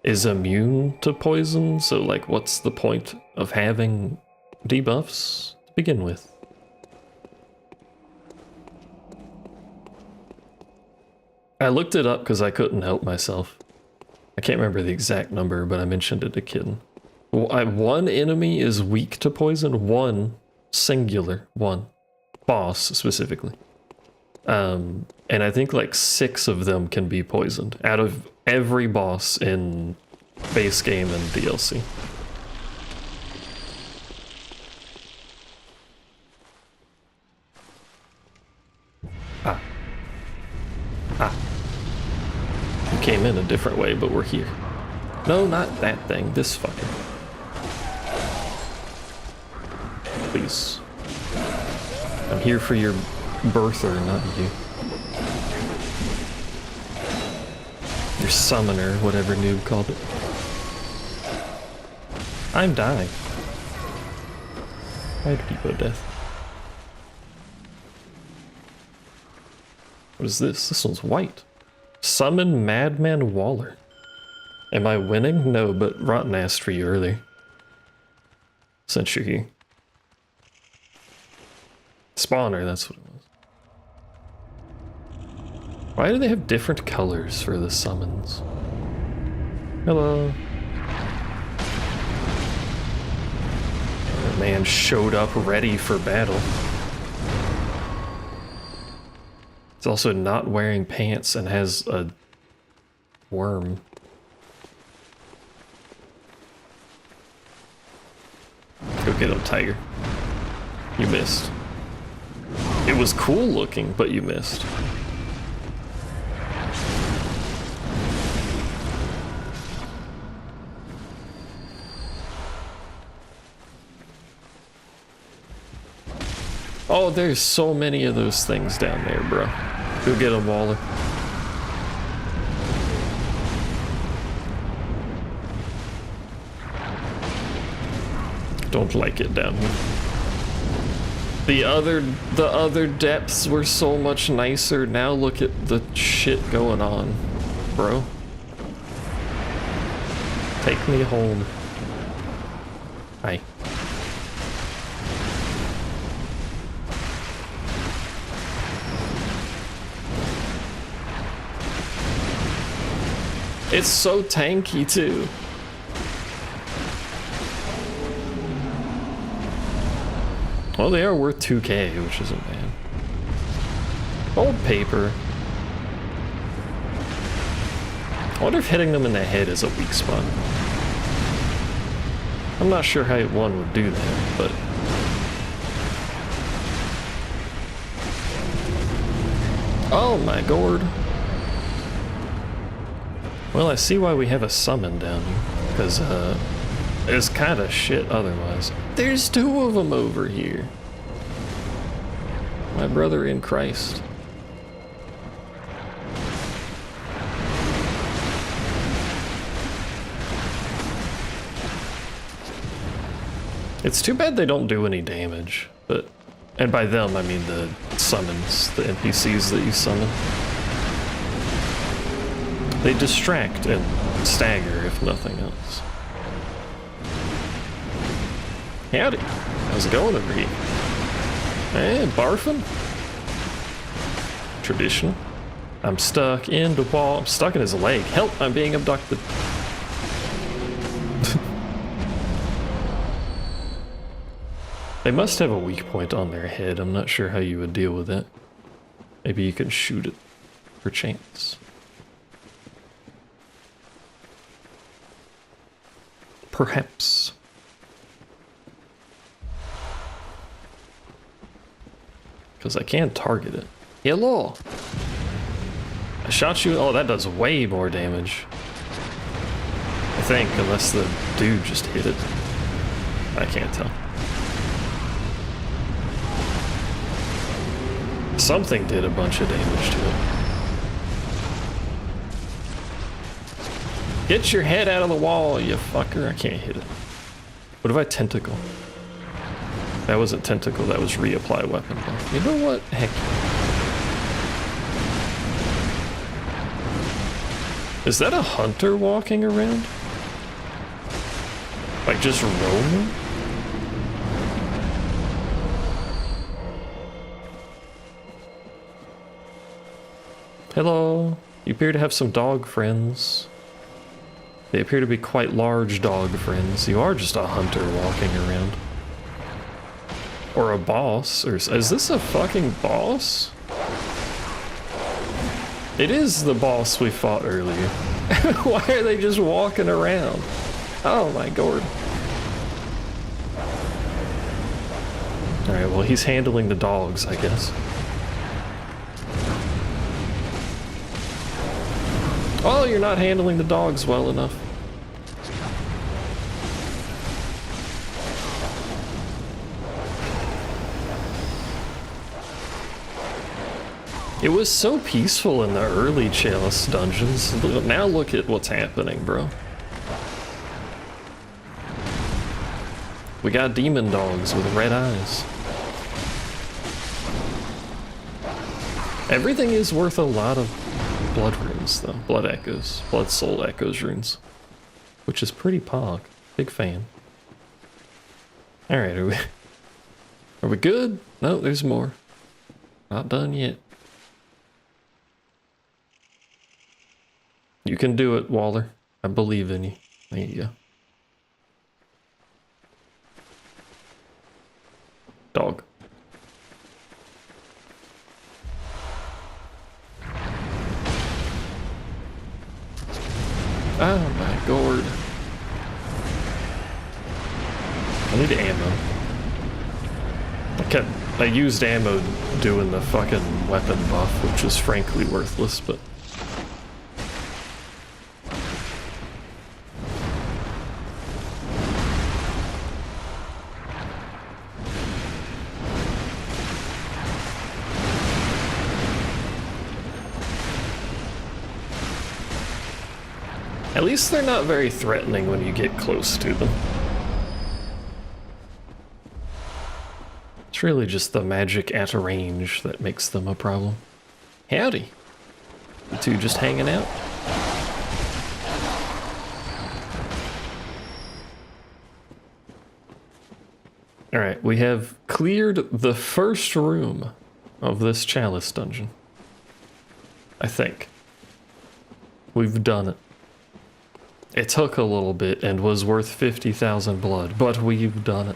is immune to poison, so, like, what's the point of having debuffs to begin with? I looked it up because I couldn't help myself. I can't remember the exact number, but I mentioned it to Kitten. One enemy is weak to poison, one, singular, one. Boss, specifically. And I think like 6 of them can be poisoned, out of every boss in base game and DLC. Ah. We came in a different way, but we're here. No, not that thing. This fucker. Please. I'm here for your birther, not you. Your summoner, whatever noob called it. I'm dying. Why did you go death? What is this? This one's white. Summon Madman Waller. Am I winning? No, but Rotten asked for you earlier. Since you're here. Spawner, that's what it was. Why do they have different colors for the summons? Hello. That man showed up ready for battle. He's also not wearing pants and has a worm. Go get him, tiger. You missed. It was cool looking, but you missed. Oh, there's so many of those things down there, bro. Go get them, Waller. Don't like it down here. The other depths were so much nicer. Now look at the shit going on, bro. Take me home. Hi. It's so tanky too. Well, they are worth 2K, which isn't bad. Old paper. I wonder if hitting them in the head is a weak spot. I'm not sure how one would do that, but... Oh my god. Well, I see why we have a summon down here, because, it's kind of shit otherwise. There's 2 of them over here. My brother in Christ. It's too bad they don't do any damage, but... And by them, I mean the summons, the NPCs that you summon. They distract and stagger, if nothing else. Howdy. How's it going over here? Hey, barfing? Traditional. I'm stuck in the wall. I'm stuck in his leg. Help, I'm being abducted. They must have a weak point on their head. I'm not sure how you would deal with that. Maybe you can shoot it for chance. Perhaps. Because I can target it. Hello! I shot you. Oh, that does way more damage. I think, unless the dude just hit it. I can't tell. Something did a bunch of damage to it. Get your head out of the wall, you fucker. I can't hit it. What if I tentacle? That wasn't tentacle, that was reapply weapon buff. You know what? Heck. Is that a hunter walking around? Like just roaming? Hello. You appear to have some dog friends. They appear to be quite large dog friends. You are just a hunter walking around. Or a boss. Or is this a fucking boss? It is the boss we fought earlier. Why are they just walking around? Oh my god. Alright, well he's handling the dogs, I guess. Oh, you're not handling the dogs well enough. It was so peaceful in the early Chalice dungeons. Now look at what's happening, bro. We got demon dogs with red eyes. Everything is worth a lot of blood runes, though. Blood echoes. Blood soul echoes runes. Which is pretty pog. Big fan. Alright, are we good? No, there's more. Not done yet. You can do it, Waller. I believe in you. There you go. Dog. Oh my god. I need ammo. I used ammo doing the fucking weapon buff, which was frankly worthless, but... At least they're not very threatening when you get close to them. It's really just the magic at a range that makes them a problem. Howdy. You two just hanging out? Alright, we have cleared the first room of this Chalice dungeon. I think. We've done it. It took a little bit and was worth 50,000 blood, but we've done it.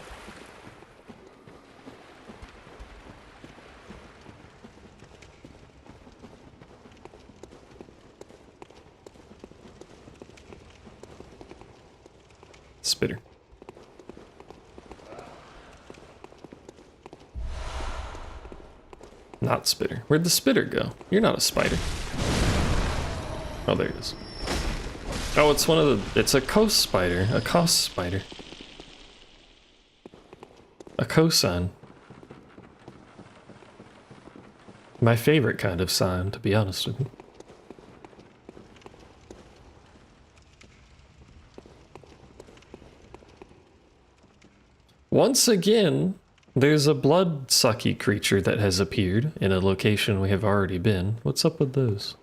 Spitter. Not spitter. Where'd the spitter go? You're not a spider. Oh, there it is. Oh, it's one of the... It's a coast spider. A coast spider. A cosign. My favorite kind of sign, to be honest with you. Once again, there's a blood-sucky creature that has appeared in a location we have already been. What's up with those?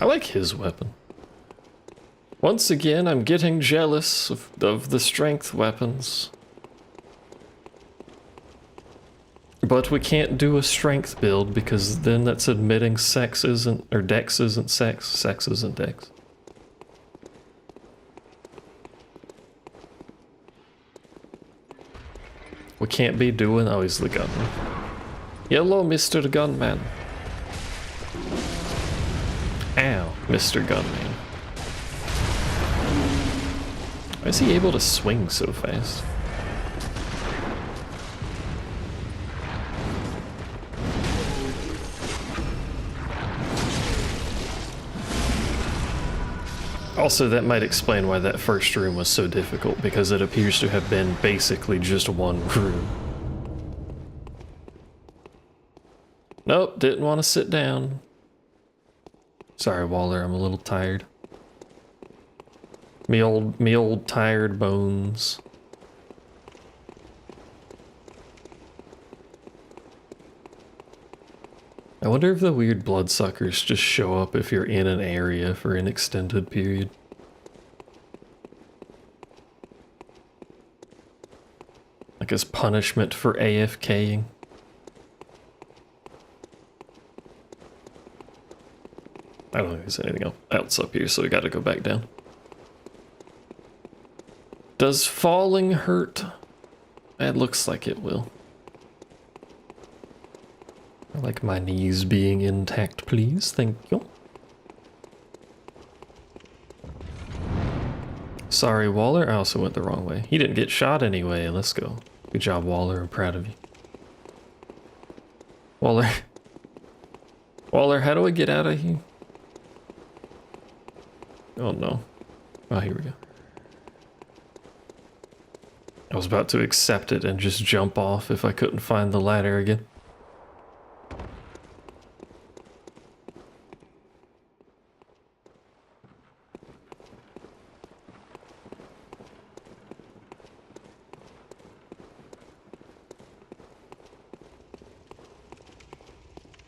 I like his weapon. Once again, I'm getting jealous of the strength weapons. But we can't do a strength build because then that's admitting sex isn't, or dex isn't sex, sex isn't dex. We can't be doing, oh, he's the gunman. Hello, Mr. Gunman. Ow, Mr. Gunman. Why is he able to swing so fast? Also, that might explain why that first room was so difficult, because it appears to have been basically just one room. Nope, didn't want to sit down. Sorry, Waller, I'm a little tired. Me old tired bones. I wonder if the weird bloodsuckers just show up if you're in an area for an extended period. Like as punishment for AFKing. I don't think there's anything else up here, so we gotta go back down. Does falling hurt? It looks like it will. I like my knees being intact, please. Thank you. Sorry, Waller. I also went the wrong way. He didn't get shot anyway. Let's go. Good job, Waller. I'm proud of you. Waller. Waller, how do I get out of here? Oh, no. Oh, here we go. I was about to accept it and just jump off if I couldn't find the ladder again.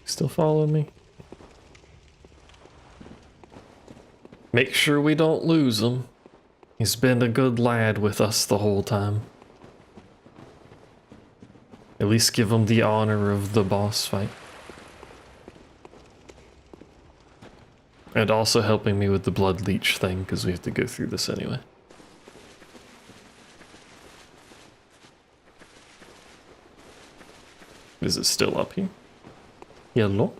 Still following me? Make sure we don't lose him. He's been a good lad with us the whole time. At least give him the honor of the boss fight. And also helping me with the blood leech thing, because we have to go through this anyway. Is it still up here? Hello?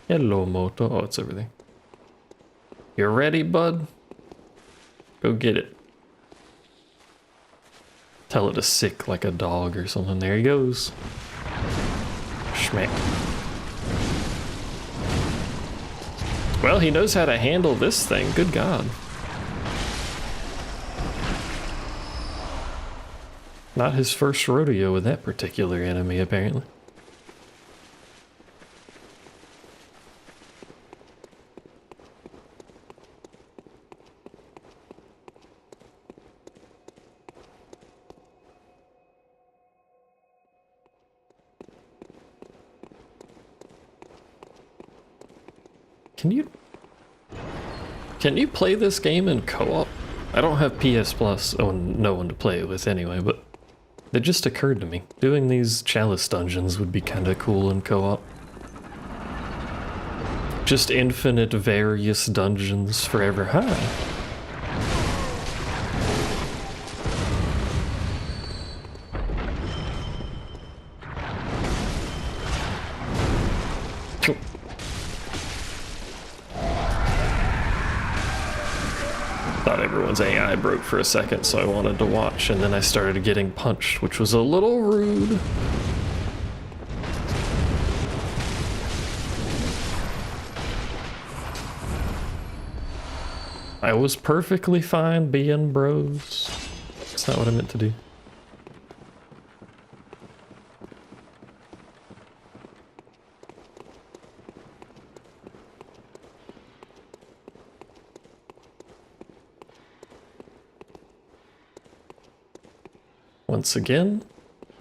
Hello, Moto. Oh, it's over there. You ready, bud? Go get it. Tell it to sick like a dog or something. There he goes. Schmack. Well, he knows how to handle this thing. Good God. Not his first rodeo with that particular enemy, apparently. Can you play this game in co-op? I don't have PS Plus, oh, no one to play it with anyway, but it just occurred to me. Doing these Chalice dungeons would be kind of cool in co-op. Just infinite various dungeons forever. Hi. Thought everyone's AI broke for a second, so I wanted to watch, and then I started getting punched, which was a little rude. I was perfectly fine being bros. That's not what I meant to do. Once again,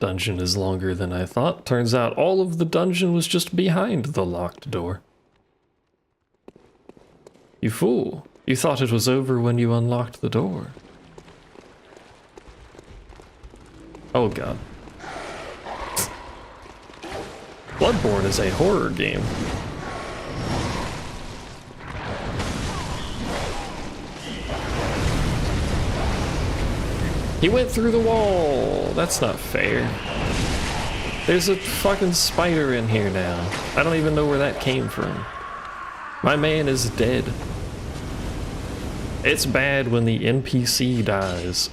dungeon is longer than I thought. Turns out all of the dungeon was just behind the locked door. You fool. You thought it was over when you unlocked the door. Oh God. Bloodborne is a horror game. He went through the wall. That's not fair. There's a fucking spider in here now. I don't even know where that came from. My man is dead. It's bad when the NPC dies.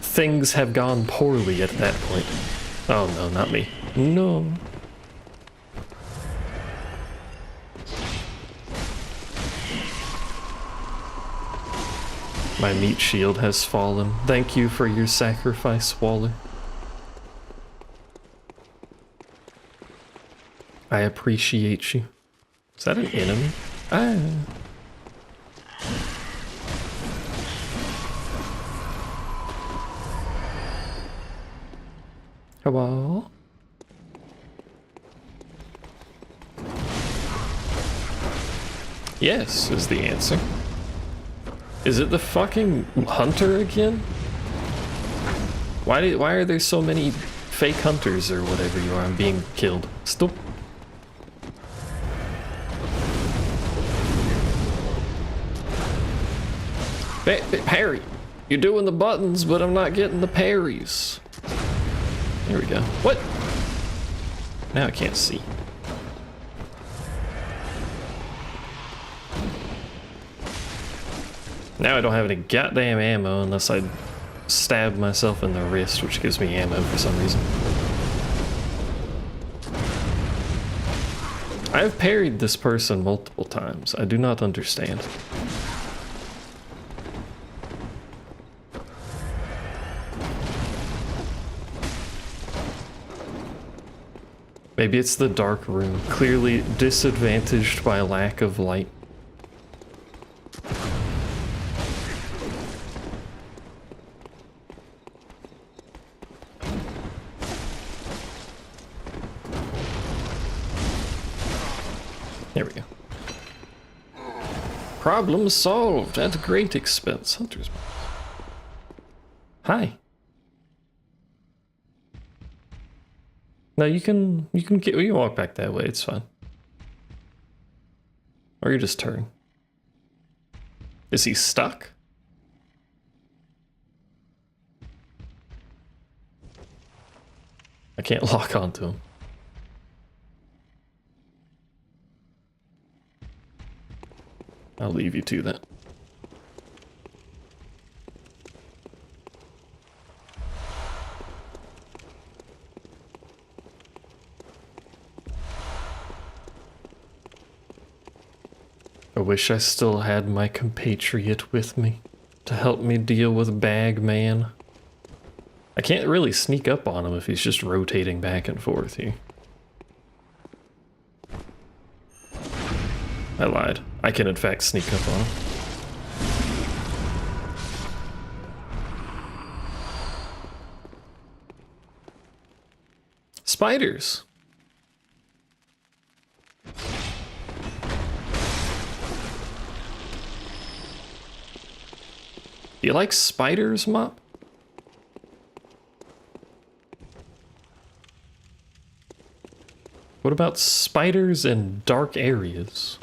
Things have gone poorly at that point. Oh no, not me. No. My meat shield has fallen. Thank you for your sacrifice, Waller. I appreciate you. Is that an enemy? Ah. Hello? Yes, is the answer. Is it the fucking hunter again? Why are there so many fake hunters or whatever you are? I'm being killed. Stop. Parry. You're doing the buttons, but I'm not getting the parries. There we go. What? Now I can't see. Now I don't have any goddamn ammo unless I stab myself in the wrist, which gives me ammo for some reason. I have parried this person multiple times. I do not understand. Maybe it's the dark room, clearly disadvantaged by lack of light. There we go. Problem solved at great expense. Hunter's Mark. Hi. No, you can walk back that way, it's fine. Or you just turn. Is he stuck? I can't lock onto him. I'll leave you to that. I wish I still had my compatriot with me to help me deal with Bagman. I can't really sneak up on him if he's just rotating back and forth here. I lied. I can in fact sneak up on him. Spiders! Do you like spiders, Mop? What about spiders in dark areas?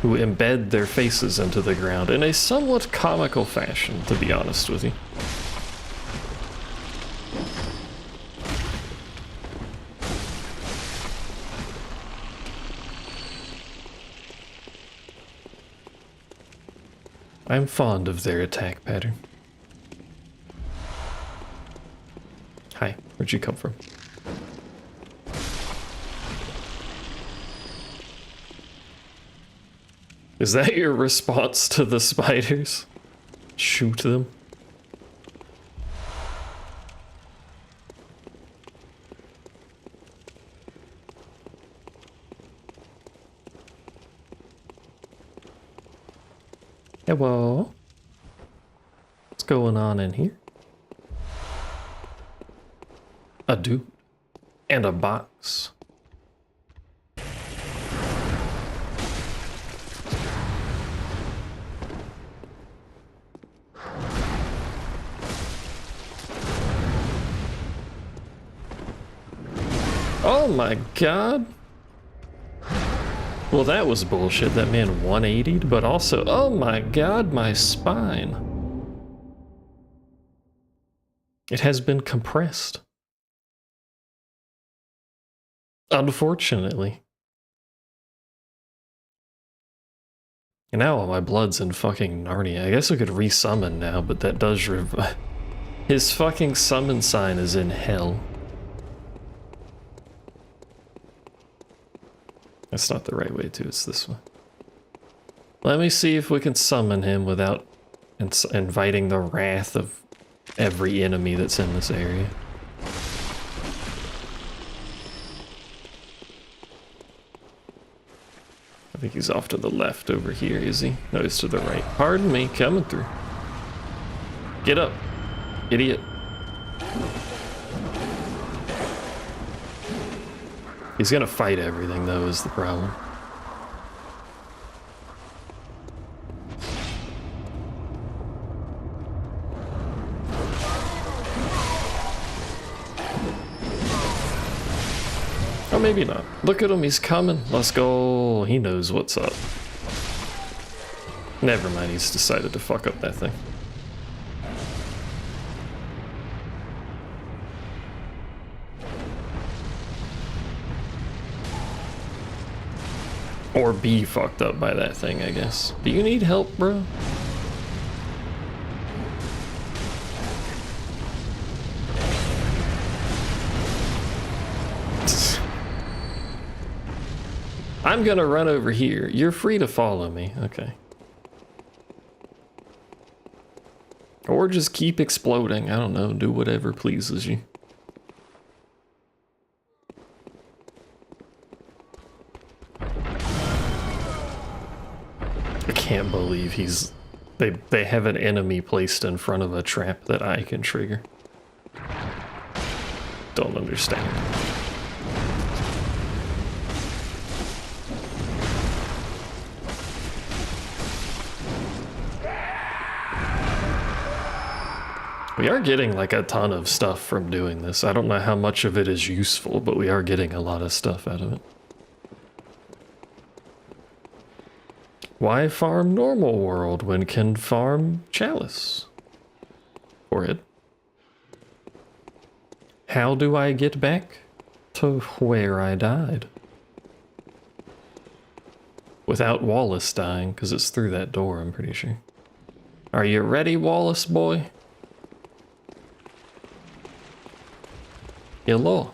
Who embed their faces into the ground in a somewhat comical fashion, to be honest with you. I'm fond of their attack pattern. Hi, where'd you come from? Is that your response to the spiders? Shoot them? Hello? What's going on in here? A dude. And a box. Oh my god. Well, that was bullshit. That man 180'd, but also, oh my god, my spine. It has been compressed. Unfortunately. And now all my blood's in fucking Narnia. I guess I could resummon now, but that does his fucking summon sign is in hell. That's not the right way to, it's this way. Let me see if we can summon him without inviting the wrath of every enemy that's in this area. I think he's off to the left over here, is he? No, he's to the right. Pardon me, coming through. Get up, idiot. He's gonna fight everything, though, is the problem. Or maybe not. Look at him, he's coming. Let's go. He knows what's up. Never mind, he's decided to fuck up that thing. Or be fucked up by that thing, I guess. Do you need help, bro? I'm gonna run over here. You're free to follow me. Okay. Or just keep exploding. I don't know. Do whatever pleases you. I can't believe they have an enemy placed in front of a trap that I can trigger. Don't understand. We are getting like a ton of stuff from doing this. I don't know how much of it is useful, but we are getting a lot of stuff out of it. Why farm normal world when can farm Chalice? Forehead. How do I get back to where I died? Without Wallace dying, because it's through that door, I'm pretty sure. Are you ready, Wallace boy? Hello.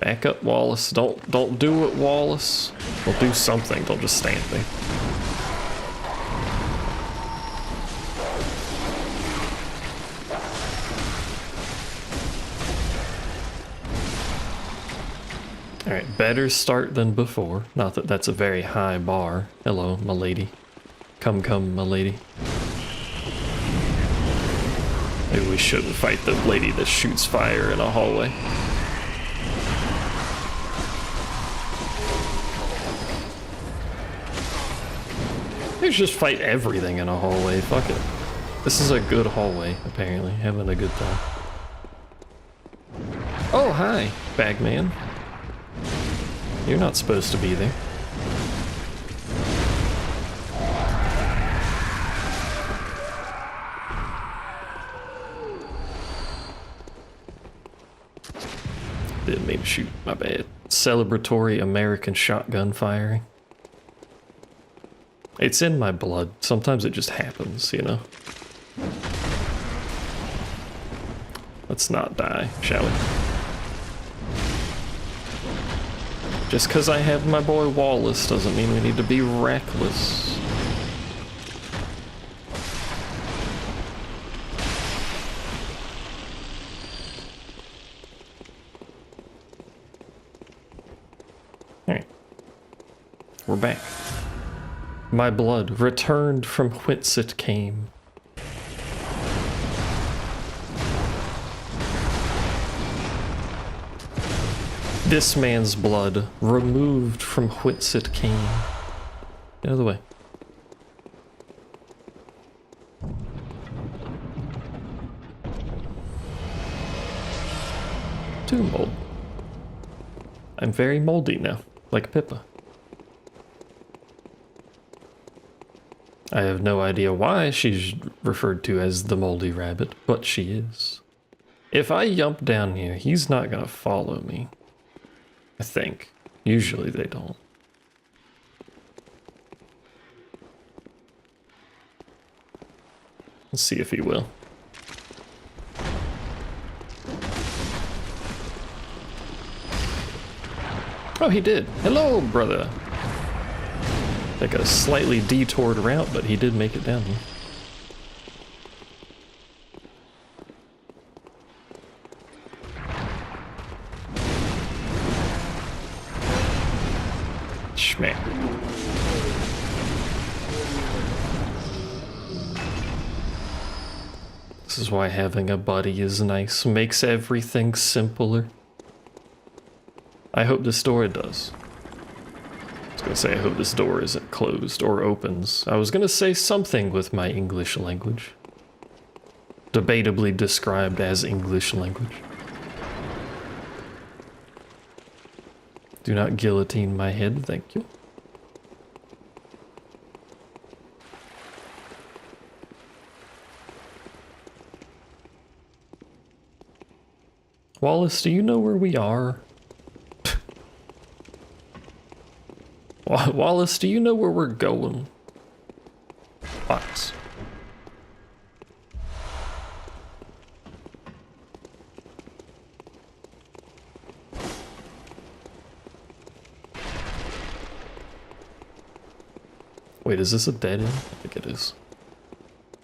Back up, Wallace. Don't do it, Wallace. Well, do something. Don't just stand there. Alright, better start than before. Not that that's a very high bar. Hello, my lady. Come, my lady. Maybe we shouldn't fight the lady that shoots fire in a hallway. Let's just fight everything in a hallway. Fuck it. This is a good hallway, apparently. Having a good time. Oh, hi, Bagman. You're not supposed to be there. Didn't mean to shoot, my bad. Celebratory American shotgun firing. It's in my blood. Sometimes it just happens, you know? Let's not die, shall we? Just because I have my boy Wallace doesn't mean we need to be reckless. Alright. We're back. My blood returned from whence it came. This man's blood removed from whence it came. Get out of the way. Too mold. I'm very moldy now, like Pippa. I have no idea why she's referred to as the moldy rabbit, but she is. If I jump down here, he's not gonna follow me. I think. Usually they don't. Let's see if he will. Oh, he did. Hello, brother. Take a slightly detoured route, but he did make it down here. Schmack. This is why having a buddy is nice. Makes everything simpler. I hope this door does. I was gonna say I hope this door isn't closed or opens. I was gonna say something with my English language. Debatably described as English language. Do not guillotine my head, thank you. Wallace, do you know where we are? Wallace, do you know where we're going? Fox. Wait, is this a dead end? I think it is.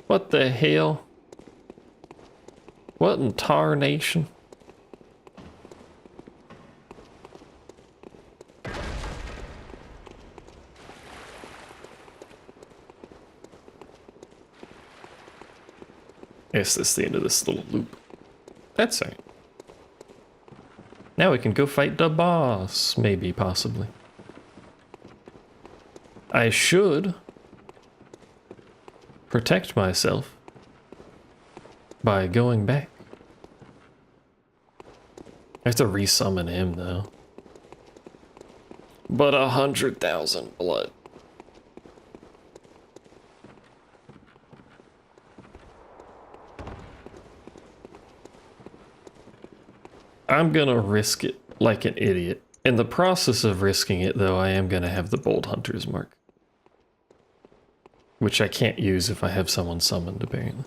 What the hell? What in tarnation? I guess that's the end of this little loop. That's it. Now we can go fight the boss, maybe, possibly. I should protect myself by going back. I have to resummon him, though. But 100,000 blood. I'm gonna risk it like an idiot. In the process of risking it, though, I am gonna have the Bold Hunter's Mark. Which I can't use if I have someone summoned, apparently.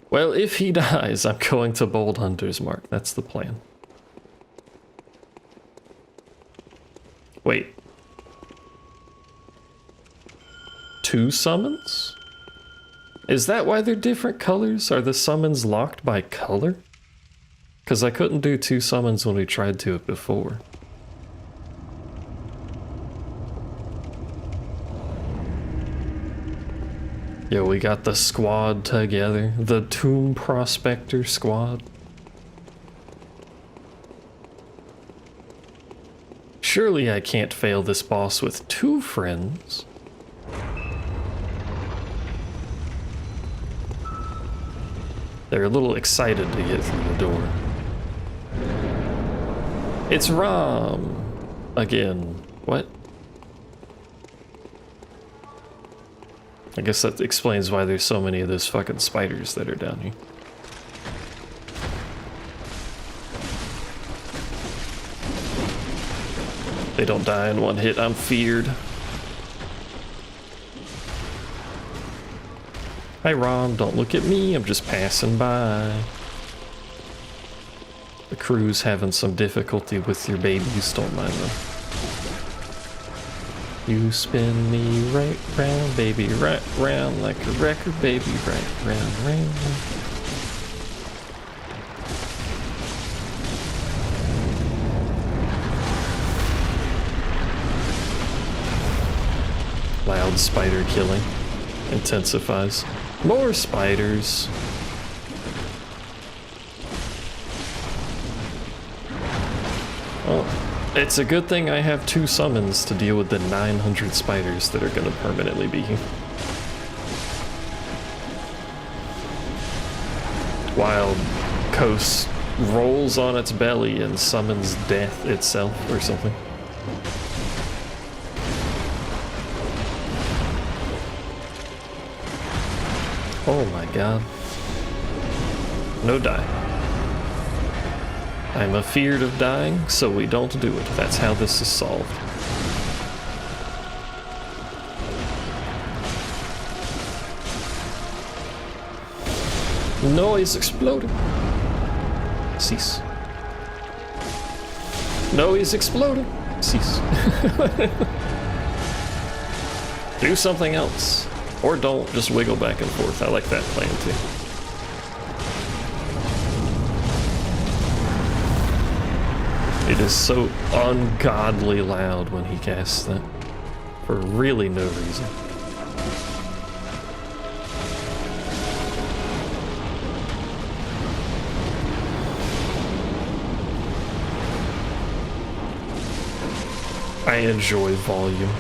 Well, if he dies, I'm going to Bold Hunter's Mark. That's the plan. Wait. 2 summons? Is that why they're different colors? Are the summons locked by color? Because I couldn't do 2 summons when we tried to it before. Yo, we got the squad together. The Tomb Prospector squad. Surely I can't fail this boss with 2 friends. They're a little excited to get through the door. It's Rom! Again. What? I guess that explains why there's so many of those fucking spiders that are down here. They don't die in one hit, I'm feared. Hi Rom, don't look at me, I'm just passing by. The crew's having some difficulty with your babies, don't mind them. You spin me right round, baby, right round like a record, baby, right round, round. Loud spider killing intensifies. More spiders. Well, it's a good thing I have 2 summons to deal with the 900 spiders that are gonna permanently be here. Wild Coast rolls on its belly and summons death itself or something. Oh my god. No die. I'm afeared of dying, so we don't do it. That's how this is solved. Noise exploding. Cease. Noise exploding. Cease. Do something else. Or don't, just wiggle back and forth. I like that plan too. It is so ungodly loud when he casts that. For really no reason. I enjoy volume.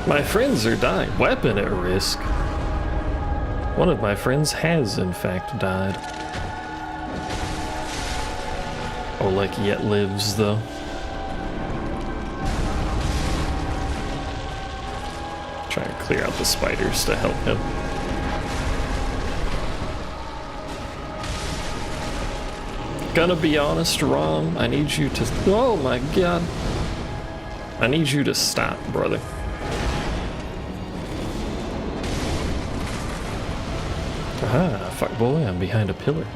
My friends are dying. Weapon at risk. One of my friends has, in fact, died. Oh, like, yet lives, though. Try and clear out the spiders to help him. Gonna be honest, Rom, I need you to... Oh my god. I need you to stop, brother. Aha, fuck boy, I'm behind a pillar.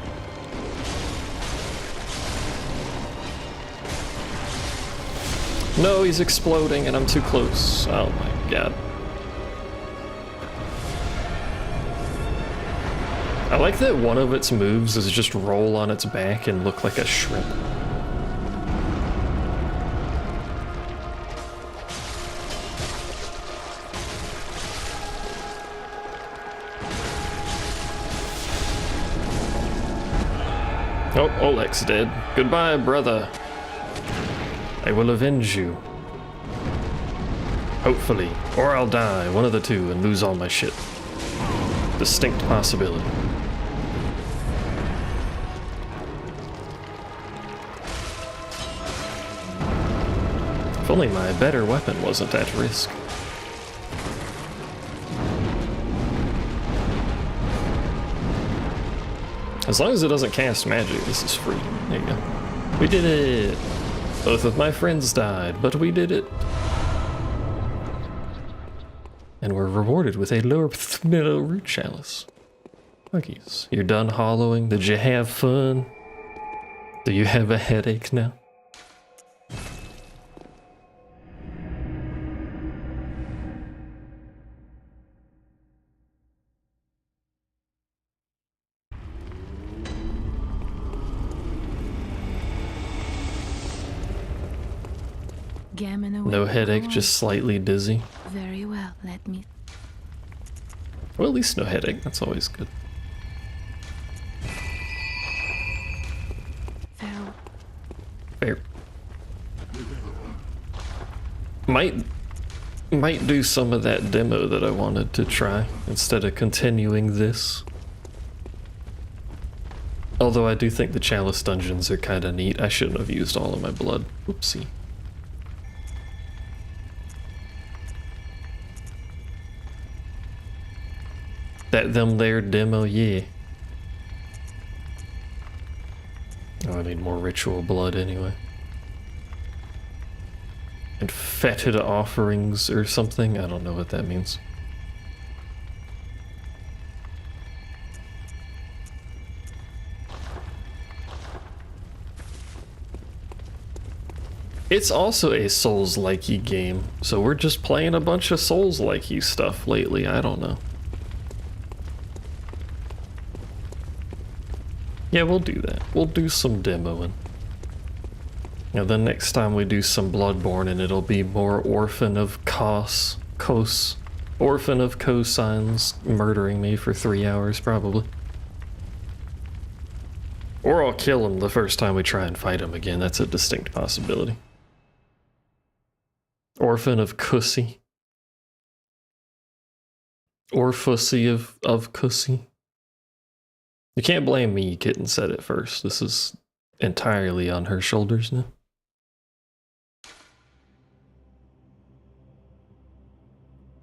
No, he's exploding and I'm too close. Oh my god. I like that one of its moves is just roll on its back and look like a shrimp. Oh, Oleg's dead. Goodbye, brother. I will avenge you. Hopefully. Or I'll die, one of the two, and lose all my shit. Distinct possibility. If only my better weapon wasn't at risk. As long as it doesn't cast magic, this is free. There you go. We did it! Both of my friends died, but we did it. And we're rewarded with a lower root chalice. Monkeys, you're done hollowing? Did you have fun? Do you have a headache now? No headache, just slightly dizzy. Very well, let me... Well, at least no headache, that's always good. Fair. Might do some of that demo that I wanted to try, instead of continuing this. Although I do think the Chalice dungeons are kinda neat. I shouldn't have used all of my blood. Oopsie. That them there demo, yeah. Oh, I need more ritual blood anyway. And fetid offerings or something? I don't know what that means. It's also a Souls-likey game, so we're just playing a bunch of Souls-likey stuff lately, I don't know. Yeah, we'll do that. We'll do some demoing. Now the next time we do some Bloodborne and it'll be more Orphan of Orphan of Cosines murdering me for 3 hours probably. Or I'll kill him the first time we try and fight him again. That's a distinct possibility. Orphan of Cussy. Or Fussy of Cussy. You can't blame me, Kitten said it first. This is entirely on her shoulders now.